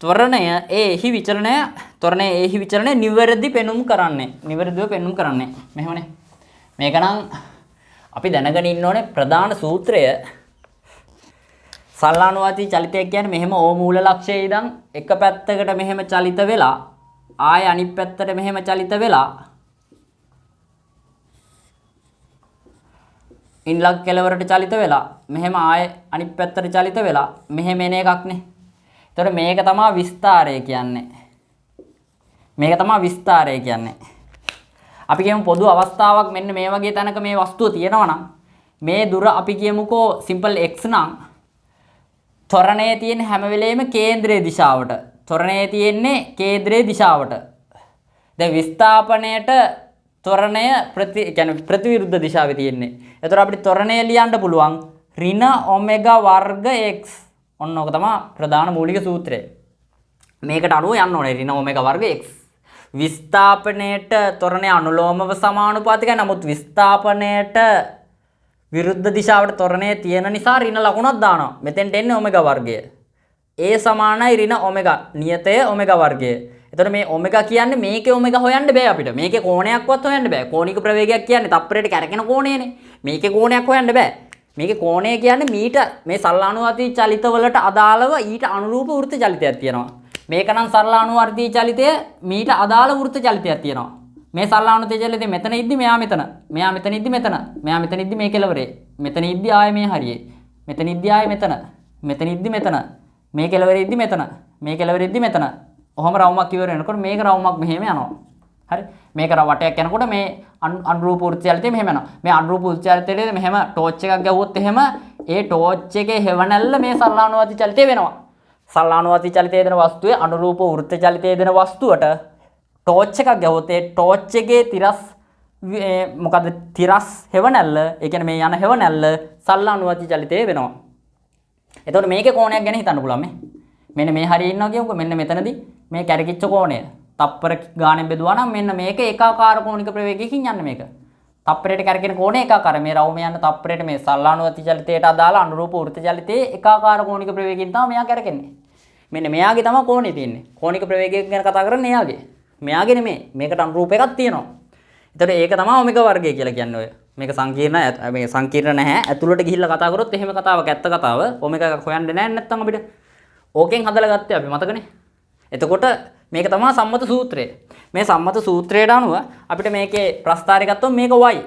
ත්වරණය එහි විචලනය ත්වරණය එහි විචලනය නිවැරදි පෙනුම් කරන්නේ. නිවැරදිව පෙනුම් කරන්නේ. මෙහෙමනේ. මේක නම් අපි දැනගෙන ඉන්න ඕනේ ප්‍රධාන සූත්‍රය. සල්ලානුවාදී චලිතය කියන්නේ මෙහෙම ඕ මූල ලක්ෂයේ ඉඳන් එක පැත්තකට මෙහෙම චලිත වෙලා ආය අනිත් පැත්තට මෙහෙම චලිත වෙලා ඉන්ලක් කෙලවරට චලිත වෙලා මෙහෙම ආය අනිත් පැත්තට චලිත වෙලා මෙහෙම එන එකක්නේ. එතකොට මේක තමයි විස්තරය කියන්නේ. මේක තමයි විස්තරය කියන්නේ. අපි කියමු පොදු අවස්ථාවක් මෙන්න මේ වගේ තැනක මේ වස්තුව තියෙනවා නම් මේ දුර අපි කියමුකෝ සිම්පල් x නම් ත්වරණයේ තියෙන හැම වෙලෙම කේන්ද්‍රයේ දිශාවට. ත්වරණයේ තියෙන්නේ කේන්ද්‍රයේ දිශාවට. දැන් විස්ථාපනයේට ත්වරණය ප්‍රතිවිරුද්ධ දිශාවේ තියෙන්නේ. එතකොට අපිට ත්වරණය ලියන්න පුළුවන් ඍණ ඔමෙගා වර්ග x. ඔන්න ඕක තමයි ප්‍රධාන මූලික සූත්‍රය. මේකට අනුව යන්න ඕනේ ඍණ ඔමෙගා වර්ග x. විස්ථාපනයේට ත්වරණය අනුලෝමව සමානුපාතිකයි. නමුත් විස්ථාපනයේට විරුද්ධ දිශාවට ත්වරණය තියෙන නිසා ඍණ ලකුණක් දානවා. මෙතෙන්ට එන්නේ ඔමෙගා වර්ගය. a සමානයි ඍණ ඔමෙගා. නියතය ඔමෙගා වර්ගය. එතකොට මේ ඔමෙගා කියන්නේ මේකේ ඔමෙගා හොයන්න බෑ අපිට. මේකේ කෝණයක්වත් හොයන්න බෑ. කෝණික ප්‍රවේගයක් කියන්නේ තප්පරයට කැරකෙන කෝණයනේ. මේකේ කෝණයක් හොයන්න බෑ. මේකේ කෝණය කියන්නේ මීට මේ සල්ලානුවාදී චලිත වලට අදාළව ඊට අනුරූප වෘත්ත චලිතයක් තියෙනවා. මේක නම් සල්ලානුවාදී චලිතය මීට අදාළ වෘත්ත චලිතයක් තියෙනවා. මේ සල්ලානුවාදී චලිතය මෙතන ඉද්දි මෙයා මෙතන. මෙයා මෙතන ඉද්දි මෙතන. මෙයා මෙතන ඉද්දි මේ කෙලවරේ. මෙතන ඉද්දි ආයේ මේ හරියේ. මෙතන ඉද්දි ආයේ මෙතන. මෙතන ඉද්දි මෙතන. මේ කෙලවරේ ඉද්දි මෙතන. මේ කෙලවරේ ඉද්දි මෙතන. ඔහොම රවුමක් ඉවර වෙනකොට මේක රවුමක් මෙහෙම යනවා. හරි. මේක වටයක් යනකොට මේ අනුරූප වෘත්ත චලිතය මෙහෙම යනවා. මේ අනුරූප වෘත්ත චලිතයේ මෙහෙම ටෝච් එකක් ගැහුවොත් එහෙම ඒ ටෝච් එකේ හෙවණැල්ල මේ සල්ලානුවාදී චලිතය වෙනවා. සල්ලානුවාදී චලිතයේ දෙන වස්තුවේ අනුරූප වෘත්ත චලිතයේ දෙන වස්තුවට ටෝච් එකක් ගැහුවොත් ඒ ටෝච් එකේ තිරස් මොකද තිරස් හෙවණැල්ල ඒ කියන්නේ මේ යන හෙවණැල්ල සල්ලානුවාදී චලිතයේ වෙනවා. එතකොට මේකේ කෝණයක් ගැන හිතන්න පුළුවන් මේ. මෙන්න මේ හරිය ඉන්නවා කියමුකෝ. මෙන්න මෙතනදී මේ කැරකිච්ච කෝණය තප්පර ගානෙන් බෙදුවා නම් මෙන්න මේක ඒකාකාර කෝණික ප්‍රවේගයකින් යන්නේ මේක. තප්පරයට කැරකෙන කෝණය ඒකාකාරයි. මේ රවුම යන තප්පරයට මේ සල්ලානුවාදී චලිතයට අදාළ අනුරූප වෘත්ත චලිතයේ ඒකාකාර කෝණික ප්‍රවේගයෙන් තමයි මෙයා කැරකෙන්නේ. මෙන්න මෙයාගේ තමයි කෝණය තියෙන්නේ. කෝණික ප්‍රවේගය ගැන කතා කරන්නේ එයාගේ. මෙයාගේ නෙමෙයි. මේකට අනුරූප එකක් තියෙනවා. එතකොට ඒක තමයි ඔමෙගා වර්ගය කියලා කියන්නේ ඔය. මේක සංකීර්ණ මේ සංකීර්ණ නැහැ. ඇතුළට ගිහිල්ලා කතා කරොත් එහෙම කතාවක් ඇත්ත කතාව. ඔමෙගා එකක් හොයන්නේ නැහැ නැත්තම් අපිට. ඕකෙන් හදලා ගත්තේ අපි මතකනේ. එතකොට මේක තමයි සම්මත සූත්‍රය. මේ සම්මත සූත්‍රයට අනුව අපිට මේකේ ප්‍රස්ථාරය ගත්තොත් මේක y.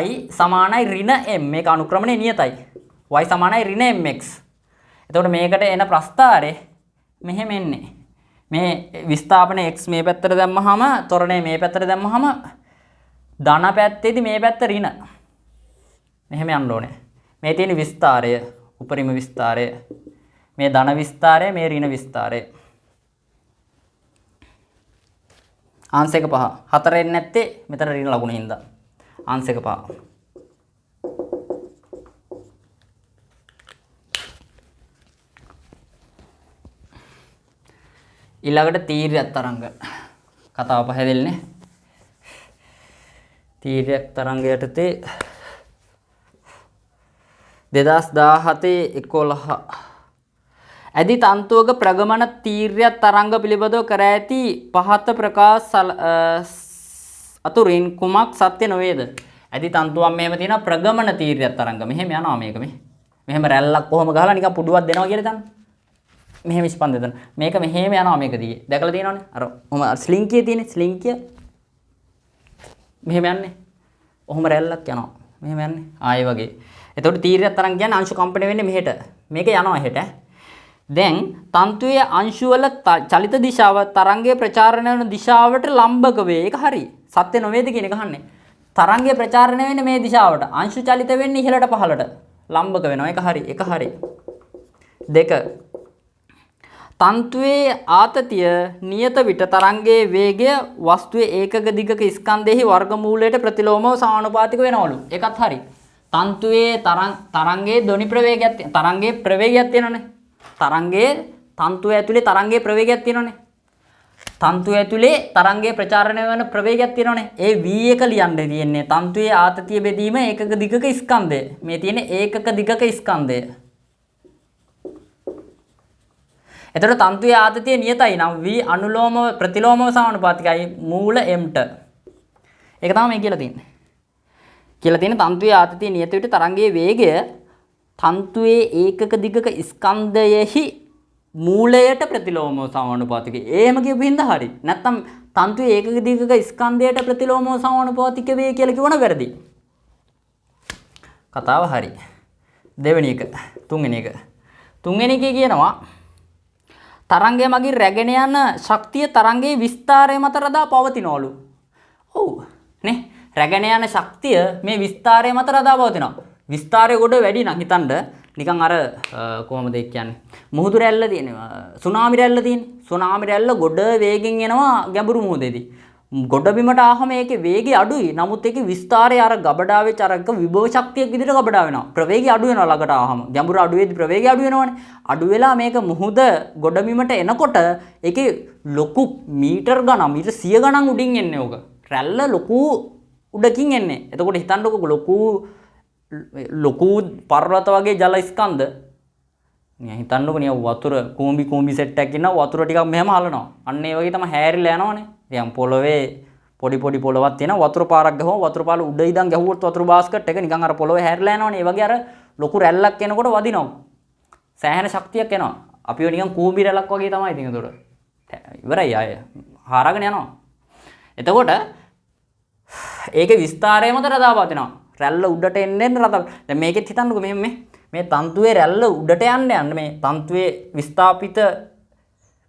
y සමානයි ඍණ m. මේක අනුක්‍රමණය නියතයි. y සමානයි ඍණ mx. එතකොට මේකට එන ප්‍රස්ථාරය මෙහෙම එන්නේ. මේ විස්ථාපන x මේ පැත්තට දැම්මහම ත්වරණය මේ පැත්තට දැම්මහම ධන පැත්තේදී මේ පැත්ත ඍණ. මෙහෙම යන්න ඕනේ. මේ තියෙන විස්තාරය, උපරිම විස්තාරය. මේ ධන විස්තාරය, මේ ඍණ විස්තාරය. ආංශක 5. 4 එන්නේ නැත්තේ මෙතන ඍණ ලකුණ හින්දා. ආංශක 5. ඊළඟට තීර්යක තරංග. කතාව පහදෙන්නේ. තීර්යක තරංග යටතේ 2017 11 ඇදි තන්තුවක ප්‍රගමන තීර්යක තරංග පිළිබඳව කර ඇති පහත ප්‍රකාශ අතුරින් කුමක් සත්‍ය නොවේද? ඇදි තන්තුවක් මෙහෙම තියෙනවා ප්‍රගමන තීර්යක තරංග. මෙහෙම යනවා මේක මේ. මෙහෙම රැල්ලක් කොහොම ගහලා නිකන් පුඩුවක් දෙනවා කියලා දන්න. මෙහෙම ස්පන්දනය දෙනවා. මේක මෙහෙම යනවා මේක දිගේ. දැකලා තියෙනවනේ. අර ඔහම ස්ලින්කිය තියෙන්නේ ස්ලින්කිය. මෙහෙම යන්නේ. ඔහොම රැල්ලක් යනවා. මෙහෙම යන්නේ. ආයේ වගේ. එතකොට තීර්යක තරංග කියන්නේ අංශු කම්පණය වෙන්නේ මෙහෙට. මේක යනවා එහෙට. දැන් තන්තුවේ අංශු වල චලිත දිශාව තරංගයේ ප්‍රචාරණය වන දිශාවට ලම්බක වේ. ඒක හරි. සත්‍ය නොවේද කියන එක අහන්නේ. තරංගයේ ප්‍රචාරණය වෙන්නේ මේ දිශාවට. අංශු චලිත වෙන්නේ ඉහළට පහළට. ලම්බක වෙනවා. ඒක හරි. ඒක හරි. 2. තන්තුවේ ආතතිය නියත විට තරංගයේ වේගය වස්තුවේ ඒකක දිගක ස්කන්ධෙහි වර්ගමූලයට ප්‍රතිලෝමව සමානුපාතික වෙනවලු. ඒකත් හරි. තන්තුවේ තරංගයේ ධ්වනි ප්‍රවේගයක් තරංගයේ ප්‍රවේගයක් තියෙනවනේ. තරංගයේ තන්තුව ඇතුලේ තරංගයේ ප්‍රවේගයක් තියෙනවනේ. තන්තුව ඇතුලේ තරංගයේ ප්‍රචාරණය වෙන ප්‍රවේගයක් තියෙනවනේ. ඒ v1 ලියන්න තියෙන්නේ තන්තුවේ ආතතිය බෙදීම ඒකක දිගක ස්කන්ධය. මේ තියෙන්නේ ඒකක දිගක ස්කන්ධය. එතකොට තන්තුවේ ආතතිය නියතයි නම් v අනුලෝම ප්‍රතිලෝමව සමානුපාතිකයි මූල m ට. ඒක තමයි මේ කියලා තියෙන්නේ. කියලා තියෙන තන්තුවේ ආතතිය නියත විට තරංගයේ වේගය තන්තුවේ ඒකක දිගක ස්කන්ධයෙහි මූලයට ප්‍රතිලෝමව සමානුපාතිකයි. එහෙම කියපු හින්දා හරි. නැත්තම් තන්තුවේ ඒකක දිගක ස්කන්ධයට ප්‍රතිලෝමව සමානුපාතික වේ කියලා කිව්වන වැරදි. කතාව හරි. දෙවෙනි එක, තුන්වෙනි එක. තුන්වෙනි එකේ කියනවා තරංගය මගින් රැගෙන යන ශක්තිය තරංගයේ විස්තරය මත රඳා පවතිනවලු. ඔව් නේ. රැගෙන යන ශක්තිය මේ විස්තරය මත රඳා පවතිනවා. විස්තරය ගොඩ වැඩි නම් හිතන්න නිකන් අර කොහොමද ඒ කියන්නේ මුහුදු රැල්ල තියෙනවා සුනාමි රැල්ල තියෙන්නේ. සුනාමි රැල්ල ගොඩ වේගෙන් එනවා ගැඹුරු මුහුදේදී. ගොඩ බිමට ආවම ඒකේ වේගය අඩුයි. නමුත් ඒකේ විස්තරය අර ගබඩාවේ චරක විභව ශක්තියක් විදිහට ගබඩා වෙනවා. ප්‍රවේගය අඩු වෙනවා ළඟට ආවම. ගැඹුරු අඩු වෙද්දි ප්‍රවේගය අඩු වෙනවනේ. අඩු වෙලා මේක මුහුද ගොඩ බිමට එනකොට ඒකේ ලොකු මීටර් ගණන් මීටර් 100 ගණන් උඩින් එන්නේ ඕක. රැල්ල ලොකු උඩකින් එන්නේ. එතකොට හිතන්නකො ලොකු පර්වත වගේ ජල ස්කන්ධ හිතන්නකො නිය වතුර කූඹි සෙට් එකක් ඉන්නවා වතුර ටිකක් මෙහෙම හලනවා. අන්න ඒ වගේ තමයි හැරිලා යනවනේ. නිකන් පොළවේ පොඩි පොළවක් තියෙනවා වතුර පාරක් ගහුවම වතුර පාල උඩ ඉඳන් ගැහුවොත් වතුර බාස්කට් එක නිකන් අර පොළවේ හැරිලා යනවනේ. ඒ වගේ අර ලොකු රැල්ලක් එනකොට වදිනවා. සෑහෙන ශක්තියක් එනවා. අපිව නිකන් කූඹි රැල්ලක් වගේ තමයි ඉතින් ඒතකොට. ඉවරයි ආය. හරගෙන යනවා. එතකොට ඒකේ විස්තරය මත රඳා පවතිනවා. රැල්ල උඩට එන්න රඳා. දැන් මේකෙත් හිතන්නකෝ මේ තන්තුවේ රැල්ල උඩට යන්න මේ තන්තුවේ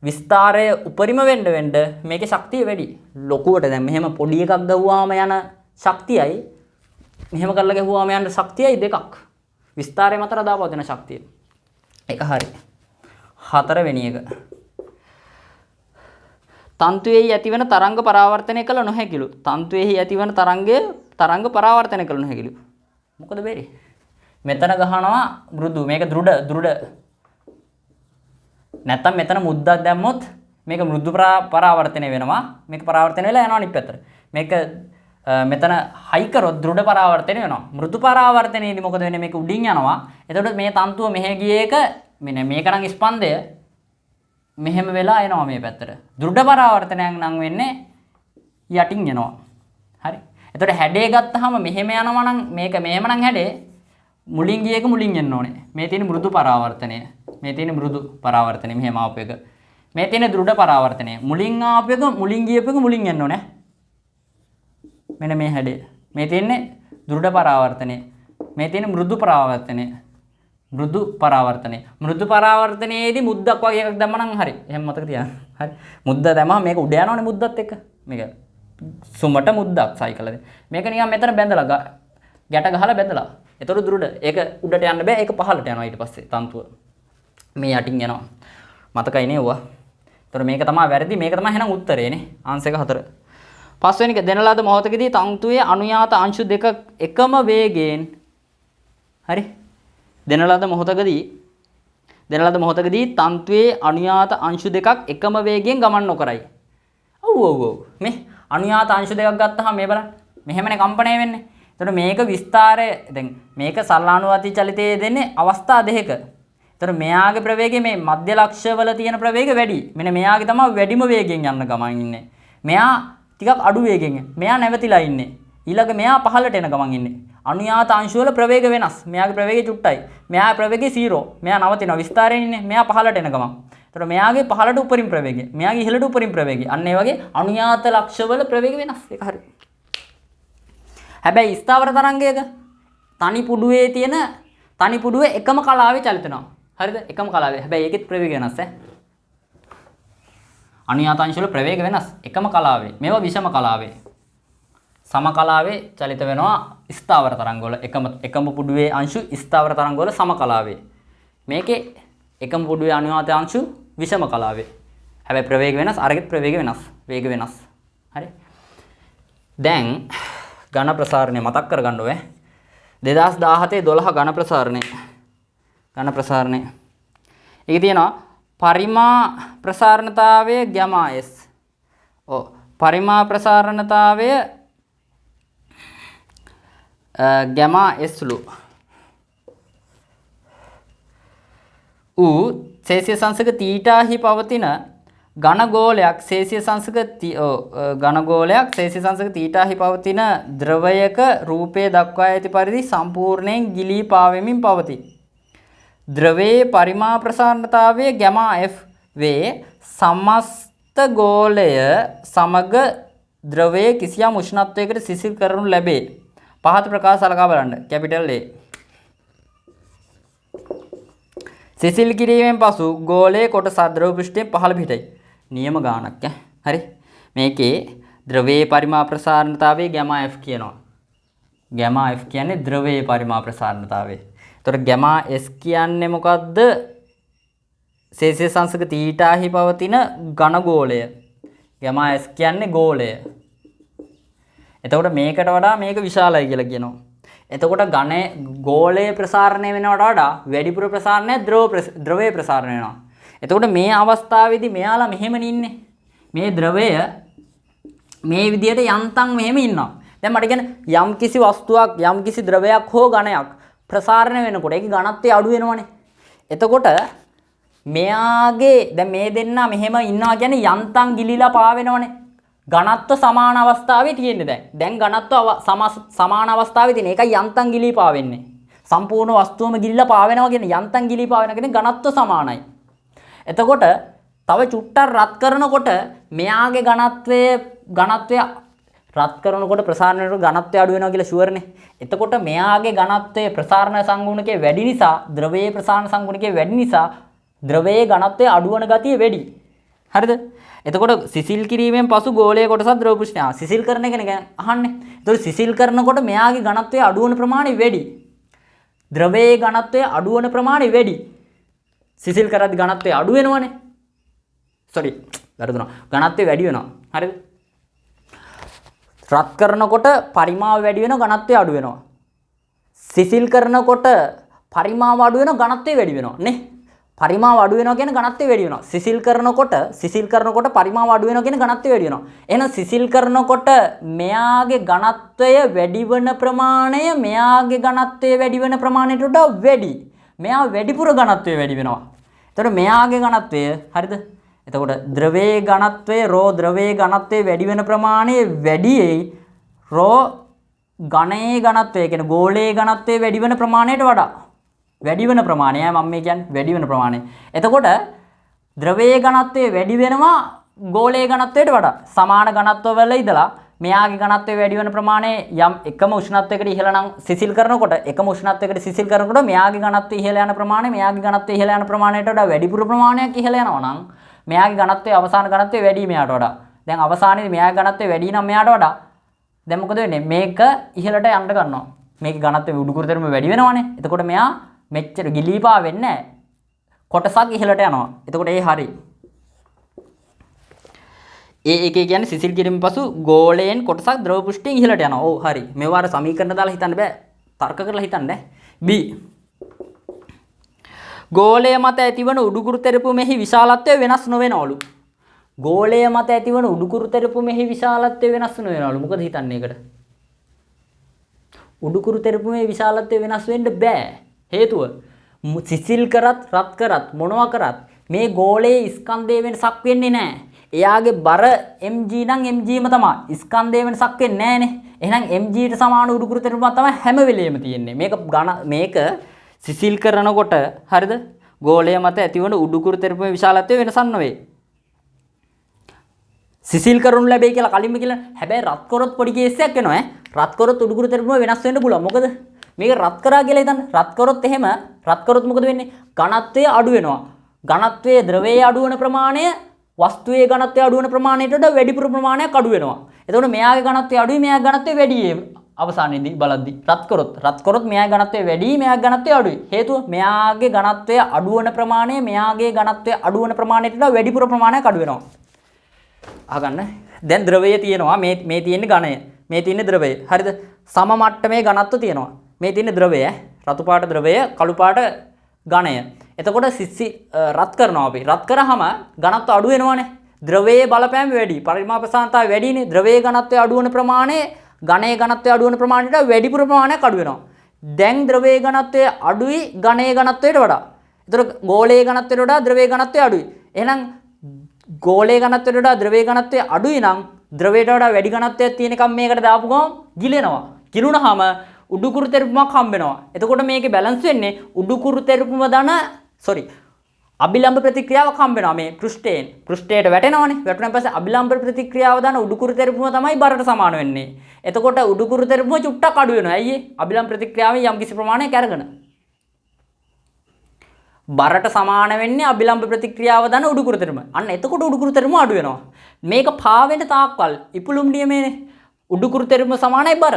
විස්තරය උපරිම වෙන්න මේකේ ශක්තිය වැඩි. ලොකුවට දැන් මෙහෙම පොඩි එකක් ගහුවාම යන ශක්තියයි මෙහෙම කරලා ගහුවාම යන ශක්තියයි දෙකක්. විස්තරය මත රඳා පවතින ශක්තිය. ඒක හරි. හතරවෙනි එක. තන්තුවේහි ඇතිවන තරංග පරාවර්තනය කළ නොහැකිලු. තන්තුවේහි ඇතිවන තරංග පරාවර්තනය කළ නොහැකිලු. මොකද බැරි? මෙතන ගහනවා මෘදු. මේක දෘඩ. නැත්තම් මෙතන මුද්දක් දැම්මොත් මේක මෘදු පරාවර්තනය වෙනවා. මේක පරාවර්තනය වෙලා යනවා අනිත් පැත්තට. මේක මෙතන හයි කරොත් දෘඩ පරාවර්තනය වෙනවා. මෘදු පරාවර්තනයේදී මොකද වෙන්නේ? මේක උඩින් යනවා. එතකොට මේ තන්තුව මෙහෙ ගියේ එක මෙන්න මේක නම් ස්පන්දය මෙහෙම වෙලා එනවා මේ පැත්තට. දෘඩ පරාවර්තනයක් නම් වෙන්නේ යටින් එනවා. හරි. එතකොට හැඩේ ගත්තාම මෙහෙම යනවා නම් මේක මෙහෙම නම් හැඩේ මුලින් ගිය එක මුලින් එන්න ඕනේ. මේ තියෙන මෘදු පරාවර්තනය. මේ තියෙන මෘදු පරාවර්තනය මෙහෙම ආපු එක. මේ තියෙන දෘඩ පරාවර්තනය. මුලින් ආපු එක මුලින් ගියපු එක මුලින් එන්න ඕනේ. මෙන්න මේ හැඩේ. මේ තියෙන්නේ දෘඩ පරාවර්තනය. මේ තියෙන මෘදු පරාවර්තනය. මෘදු පරාවර්තනයේදී මුද්දක් වගේ එකක් දැම්ම නම් හරි. එහෙම මතක තියාගන්න. හරි. මුද්ද දැම්මම මේක උඩ යනවනේ මුද්දත් එක්ක. මේක සුමට මුද්දක් සයිකලද. මේක නිකන් මෙතන බැඳලා ගැට ගහලා බැඳලා. ඒතර දුරට ඒක උඩට යන්න බෑ. ඒක පහළට යනවා ඊට පස්සේ තන්තුව. මේ යටින් යනවා. මතකයි නේ ඔවා. ඒතර මේක තමයි වැරදි. මේක තමයි එහෙනම් උත්තරේ නේ. ආන්සර් එක 4. පස්වෙනි එක දෙන ලද මොහොතකදී තන්තුවේ අනුයාත අංශු දෙක එකම වේගයෙන් හරි දෙන ලද මොහොතකදී තන්තුවේ අනුයාත අංශු දෙකක් එකම වේගයෙන් ගමන් නොකරයි. ඔව් මේ අනුයාත අංශු දෙකක් ගත්තාම මේ බලන්න මෙහෙමනේ කම්පණය වෙන්නේ. එතකොට මේක විස්තරය දැන් මේක සල්ලානුවාදී චලිතයේ දෙන්නේ අවස්ථා දෙකක. එතකොට මෙයාගේ ප්‍රවේගය මේ මධ්‍ය ලක්ෂවල තියෙන ප්‍රවේගය වැඩි. මෙන්න මෙයාගේ තමයි වැඩිම වේගයෙන් යන්න ගමන් ඉන්නේ. මෙයා ටිකක් අඩු වේගෙන්. මෙයා නැවතිලා ඉන්නේ. ඊළඟ මෙයා පහළට එන ගමන් ඉන්නේ. අනුයාත අංශු වල ප්‍රවේග වෙනස්. මෙයාගේ ප්‍රවේගය චුට්ටයි. මෙයාගේ ප්‍රවේගය 0. මෙයා නවතිනවා විස්තරයෙන් ඉන්නේ. මෙයා පහළට එන ගමන්. එතකොට මෙයාගේ පහළට උපරිම ප්‍රවේගය. මෙයාගේ ඉහළට උපරිම ප්‍රවේගය. අන්න ඒ වගේ අනුයාත ලක්ෂවල ප්‍රවේග වෙනස්. ඒක හරි. හැබැයි ස්ථාවර තරංගයක තනි පුඩුවේ එකම කලාවේ චලිත වෙනවා. හරිද? එකම කලාවේ. හැබැයි ඒකෙත් ප්‍රවේග වෙනස් ඈ. අනුයාත අංශ වල ප්‍රවේග වෙනස්. එකම කලාවේ. මේවා විෂම කලාවේ. සම කලාවේ චලිත වෙනවා ස්ථාවර තරංගවල. එකම පුඩුවේ අංශු ස්ථාවර තරංගවල සම කලාවේ. මේකේ එකම පුඩුවේ අනුයාත අංශු විෂම කලාවේ. හැබැයි ප්‍රවේග වෙනස්. අරගෙත් ප්‍රවේග වෙනස්. වේග වෙනස්. හරි. දැන් ඝන ප්‍රසාරණය මතක් කරගන්න ඕනේ. 2017 12 ඝන ප්‍රසාරණය. ඒක තියෙනවා පරිමා ප්‍රසාරණතාවය ගැමා S. පරිමා ප්‍රසාරණතාවය ගැමා S ලු. සෙල්සියස් අංශක තීටාහි පවතින ඝන ගෝලයක් සෙල්සියස් අංශක ඝන ගෝලයක් සෙල්සියස් අංශක තීටාහි පවතින ද්‍රවයක රූපය දක්වා ඇති පරිදි සම්පූර්ණයෙන් ගිලී පාවෙමින් පවතී. ද්‍රවයේ පරිමා ප්‍රසාරණතාවය ගැමා F වේ සමස්ත ගෝලය සමග ද්‍රවයේ කිසියම් උෂ්ණත්වයකට සිසිල් කරනු ලැබේ. පහත ප්‍රකාශ සලකා බලන්න. Capital A. සිසිල් කිරීමෙන් පසු ගෝලයේ කොටස ද්‍රව පෘෂ්ඨයෙන් පහළ පිටයි. නියම ගානක් ඈ. හරි. මේකේ ද්‍රවයේ පරිමා ප්‍රසාරණතාවය ගැමා F කියනවා. ගැමා F කියන්නේ ද්‍රවයේ පරිමා ප්‍රසාරණතාවය. එතකොට ගැමා S කියන්නේ මොකද්ද? සෙල්සියස් අංශක තීටාහි පවතින ඝන ගෝලය. ගැමා S කියන්නේ ගෝලය. එතකොට මේකට වඩා මේක විශාලයි කියලා කියනවා. එතකොට ගෝලයේ ප්‍රසාරණය වෙනවට වඩා වැඩිපුර ප්‍රසාරණය ද්‍රවයේ ප්‍රසාරණය වෙනවා. එතකොට මේ අවස්ථාවේදී මෙයාලා මෙහෙමනේ ඉන්නේ. මේ ද්‍රවය මේ විදිහට යන්තම් මෙහෙම ඉන්නවා. දැන් මට කියන්නේ යම් කිසි වස්තුවක් යම් කිසි ද්‍රවයක් හෝ ඝනයක් ප්‍රසාරණය වෙනකොට ඒකේ ඝනත්වය අඩු වෙනවනේ. එතකොට මෙයාගේ දැන් මේ දෙන්න මෙහෙම ඉන්නවා කියන්නේ යන්තම් ගිලිලා පාවෙනවනේ. ඝනත්ව සමාන අවස්ථාවේ තියෙන්නේ දැන්. දැන් ඝනත්ව සමාන අවස්ථාවේ තියෙන. ඒකයි යන්තම් ගිලී පාවෙන්නේ. සම්පූර්ණ වස්තුවම ගිලිලා පාවෙනවා කියන්නේ යන්තම් ගිලී පාවෙනවා කියන්නේ ඝනත්ව සමානයි. එතකොට තව චුට්ටක් රත් කරනකොට මෙයාගේ ඝනත්වය රත් කරනකොට ප්‍රසාරණය කරනකොට ඝනත්වය අඩු වෙනවා කියලා ෂුවර්නේ. එතකොට මෙයාගේ ඝනත්වයේ ප්‍රසාරණ සංගුණකයේ වැඩි නිසා ද්‍රවයේ ප්‍රසාරණ සංගුණකයේ වැඩි නිසා ද්‍රවයේ ඝනත්වය අඩු වෙන ගතිය වැඩි. හරිද? එතකොට සිසිල් කිරීමෙන් පසු ගෝලයේ කොටසක් ද්‍රව පෘෂ්ඨය. සිසිල් කරන එක නේ අහන්නේ. එතකොට සිසිල් කරනකොට මෙයාගේ ඝනත්වය අඩු වෙන ප්‍රමාණය වැඩි. ද්‍රවයේ ඝනත්වය අඩු වෙන ප්‍රමාණය වැඩි. සිසිල් කරද්දී ඝනත්වය අඩු වෙනවනේ. වැරදුනා. ඝනත්වය වැඩි වෙනවා. හරිද? රත් කරනකොට පරිමාව වැඩි වෙනවා ඝනත්වය අඩු වෙනවා. සිසිල් කරනකොට පරිමාව අඩු වෙනවා ඝනත්වය වැඩි වෙනවා නේ. පරිමාව අඩු වෙනවා කියන්නේ ඝනත්වය වැඩි වෙනවා. සිසිල් කරනකොට පරිමාව අඩු වෙනවා කියන්නේ ඝනත්වය වැඩි වෙනවා. එහෙනම් සිසිල් කරනකොට මෙයාගේ ඝනත්වය වැඩි වෙන ප්‍රමාණය මෙයාගේ ඝනත්වය වැඩි වෙන ප්‍රමාණයට වඩා වැඩි. මෙයා වැඩිපුර ඝනත්වය වැඩි වෙනවා. එතකොට මෙයාගේ ඝනත්වය හරිද? එතකොට ද්‍රවයේ ඝනත්වය ද්‍රවයේ ඝනත්වය වැඩි වෙන ප්‍රමාණය වැඩියි ඝනයේ ඝනත්වය කියන්නේ ගෝලයේ ඝනත්වය වැඩි වෙන ප්‍රමාණයට වඩා. වැඩි වෙන ප්‍රමාණය මම මේ කියන්නේ වැඩි වෙන ප්‍රමාණය. එතකොට ද්‍රවයේ ඝනත්වය වැඩි වෙනවා ගෝලයේ ඝනත්වයට වඩා. සමාන ඝනත්ව වල ඉඳලා මෙයාගේ ඝනත්වය වැඩි වෙන ප්‍රමාණය යම් එකම උෂ්ණත්වයකට ඉහළ නම් සිසිල් කරනකොට මෙයාගේ ඝනත්වය ඉහළ යන ප්‍රමාණය මෙයාගේ ඝනත්වය ඉහළ යන ප්‍රමාණයට වඩා වැඩිපුර ප්‍රමාණයක් ඉහළ යනවා නම් මෙයාගේ ඝනත්වය අවසාන ඝනත්වය වැඩි මෙයාට වඩා. දැන් අවසානයේදී මෙයාගේ ඝනත්වය වැඩි නම් මෙයාට වඩා දැන් මොකද වෙන්නේ? මේක ඉහළට යන්න ගන්නවා. මේකේ ඝනත්වය උඩුකුරුතරම වැඩි වෙනවනේ. එතකොට මෙයා මෙච්චර ගිලීපා වෙන්නේ නැහැ. කොටසක් ඉහළට යනවා. එතකොට ඒ හරි. ඒ එකේ කියන්නේ සිසිල් කිරීමෙන් පසු ගෝලයෙන් කොටසක් ද්‍රව පෘෂ්ඨයෙන් ඉහළට යනවා. ඔව් හරි. මේවා අර සමීකරණ දාලා හිතන්න බෑ. තර්ක කරලා හිතන්න. B. ගෝලය මත ඇතිවන උඩුකුරු තෙරපුමෙහි විශාලත්වය වෙනස් නොවෙනවලු. ගෝලය මත ඇතිවන උඩුකුරු තෙරපුමෙහි විශාලත්වය වෙනස් නොවෙනවලු. මොකද හිතන්නේ ඒකට? උඩුකුරු තෙරපුමේ විශාලත්වය වෙනස් වෙන්න බෑ. හේතුව සිසිල් කරත් රත් කරත් මොනවා කරත් මේ ගෝලයේ ස්කන්ධය වෙනසක් වෙන්නේ නැහැ. එයාගේ බර mg නම් mgම තමයි. ස්කන්ධය වෙනසක් වෙන්නේ නැහනේ. එහෙනම් mg ට සමාන උඩුකුරු තෙරපුමක් තමයි හැම වෙලෙම තියෙන්නේ. මේක සිසිල් කරනකොට හරිද? ගෝලය මත ඇතිවන උඩුකුරු තෙරපුමේ විශාලත්වය වෙනසක් නොවේ. සිසිල් කරනු ලැබේ කියලා කලින්ම කියලා. හැබැයි රත් කරොත් පොඩි කේස් එකක් වෙනවා ඈ. රත් කරොත් උඩුකුරු තෙරපුම වෙනස් වෙන්න පුළුවන්. මොකද මේක රත් කරා කියලා හිතන්න. රත් කරොත් මොකද වෙන්නේ? ඝනත්වය අඩු වෙනවා. ඝනත්වයේ ද්‍රවයේ අඩු වෙන ප්‍රමාණය වස්තුවේ ඝනත්වය අඩු වෙන ප්‍රමාණයට වඩා වැඩිපුර ප්‍රමාණයක් අඩු වෙනවා. එතකොට මෙයාගේ ඝනත්වය අඩුයි මෙයාගේ ඝනත්වය වැඩි අවසානයේදී බලද්දී රත් කරොත් මෙයාගේ ඝනත්වය වැඩි මෙයාගේ ඝනත්වය අඩුයි. හේතුව මෙයාගේ ඝනත්වය අඩු වෙන ප්‍රමාණය මෙයාගේ ඝනත්වය අඩු වෙන ප්‍රමාණයට වඩා වැඩිපුර ප්‍රමාණයක් අඩු වෙනවා. අහගන්න. දැන් ද්‍රවය තියෙනවා මේ තියෙන්නේ ඝනය. මේ තියෙන්නේ ද්‍රවය. හරිද? සම මට්ටමේ ඝනත්ව තියෙනවා. මේ තියෙන්නේ ද්‍රවය රතු පාට ද්‍රවය කළු පාට ඝනය. එතකොට රත් කරනවා අපි. රත් කරාම ඝනත්ව අඩු වෙනවනේ. ද්‍රවයේ බලපෑම වැඩි. පරිමාප ප්‍රසාරණතාවය වැඩිනේ. ද්‍රවයේ ඝනත්වය අඩු වෙන ප්‍රමාණය ඝනයේ ඝනත්වය අඩු වෙන ප්‍රමාණයට වැඩිපුර ප්‍රමාණයක් අඩු වෙනවා. දැන් ද්‍රවයේ ඝනත්වය අඩුයි ඝනයේ ඝනත්වයට වඩා. එතකොට ගෝලයේ ඝනත්වයට වඩා ද්‍රවයේ ඝනත්වය අඩුයි. එහෙනම් ගෝලයේ ඝනත්වයට වඩා ද්‍රවයේ ඝනත්වය අඩුයි නම් ද්‍රවයට වඩා වැඩි ඝනත්වයක් තියෙන එකම මේකට දාපු ගමන් ගිලෙනවා. ගිලුණාම උඩුකුරු තෙරපුමක් හම්බ වෙනවා. එතකොට මේකේ බැලන්ස් වෙන්නේ උඩුකුරු තෙරපුම අභිලම්බ ප්‍රතික්‍රියාවක් හම්බ වෙනවා මේ පෘෂ්ඨයට වැටෙනවනේ. වැටුණාන් පස්සේ අභිලම්බ ප්‍රතික්‍රියාව දාන උඩුකුරු තෙරපුම තමයි බරට සමාන වෙන්නේ. එතකොට උඩුකුරු තෙරපුම චුට්ටක් අඩු වෙනවා. ඇයි ඒ? අභිලම්බ ප්‍රතික්‍රියාවෙන් යම්කිසි ප්‍රමාණයක් අරගෙන. බරට සමාන වෙන්නේ අභිලම්බ ප්‍රතික්‍රියාව දාන උඩුකුරු තෙරපුම. අන්න එතකොට උඩුකුරු තෙරපුම අඩු වෙනවා. මේක පාවෙන තාක්කල් ඉපුලුම් නියමයේ උඩුකුරු තෙරපුම සමානයි බර.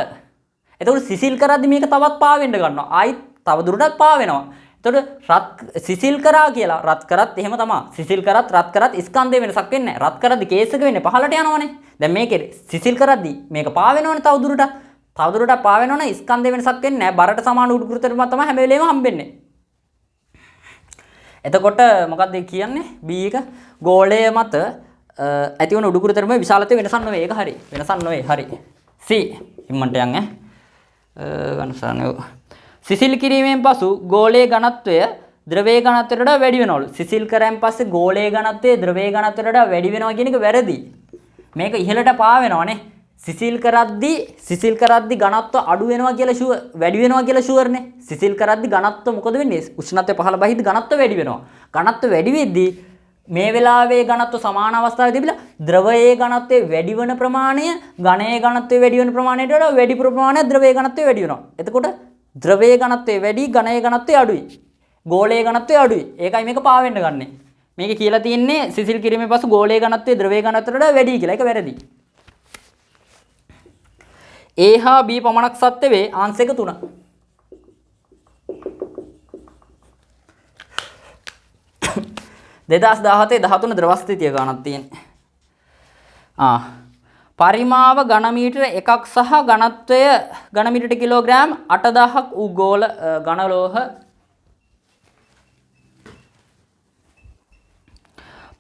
එතකොට සිසිල් කරද්දි මේක තවත් පාවෙන්න ගන්නවා. ආයිත් තව දුරටත් පාවෙනවා. එතකොට සිසිල් කරා කියලා රත් කරත් එහෙම තමයි. සිසිල් කරත් රත් කරත් ස්කන්ධේ වෙනසක් වෙන්නේ නැහැ. රත් කරද්දි කේස් එක වෙන්නේ පහළට යනවනේ. දැන් මේකේ සිසිල් කරද්දි මේක පාවෙනවනේ තව දුරටත්. තව දුරටත් පාවෙනවනේ ස්කන්ධේ වෙනසක් වෙන්නේ නැහැ. බරට සමාන උඩුකුරු තෙරපුම තමයි හැම වෙලේම හම්බෙන්නේ. එතකොට මොකක්ද කියන්නේ? B එක ගෝලය මත ඇති වන උඩුකුරු තෙරපුමේ විශාලත්වය වෙනසක් නෙවෙයි. ඒක හරි. වෙනසක් නෙවෙයි. හරි. C ඉම්මන්ට යන් ගණසානේ සිසිල් කිරීමෙන් පසු ගෝලයේ ඝනත්වය ද්‍රවයේ ඝනත්වයට වඩා වැඩි වෙනවලු. සිසිල් කරාන් පස්සේ ගෝලයේ ඝනත්වය ද්‍රවයේ ඝනත්වයට වඩා වැඩි වෙනවා කියන එක වැරදි. මේක ඉහළට පාවෙනවනේ. සිසිල් කරද්දි ඝනත්ව අඩු වෙනවා කියලා වැඩි වෙනවා කියලා ෂුවර්නේ. සිසිල් කරද්දි ඝනත්ව මොකද වෙන්නේ? උෂ්ණත්වය පහළ බහිද්දි ඝනත්ව වැඩි වෙනවා. ඝනත්ව වැඩි වෙද්දී මේ වෙලාවේ ඝනත්ව සමාන අවස්ථාවේ තිබිලා ද්‍රවයේ ඝනත්වයේ වැඩි වෙන ප්‍රමාණය ඝනයේ ඝනත්වයේ වැඩි වෙන ප්‍රමාණයට වඩා වැඩි ප්‍රමාණයක් ද්‍රවයේ ඝනත්වයේ වැඩි වෙනවා. එතකොට ද්‍රවයේ ඝනත්වයේ වැඩි ඝනයේ ඝනත්වයේ අඩුයි. ගෝලයේ ඝනත්වයේ අඩුයි. ඒකයි මේක පාවෙන්න ගන්නෙ. මේක කියලා තියෙන්නේ සිසිල් කිරීමෙන් පසු ගෝලයේ ඝනත්වයේ ද්‍රවයේ ඝනත්වයට වඩා වැඩි කියලා. ඒක වැරදි. A හා B පමණක් සත්‍ය වේ ආන්සර් එක 3. දෙදස් 17 ද්‍රව ස්ථිතිය ගණනක් තියෙන්නේ. පරිමාව ඝන මීටර එකක් සහ ඝනත්වය ඝන මීටර කිලෝග්‍රෑම් 8000ක් වූ ගෝල ඝන ලෝහ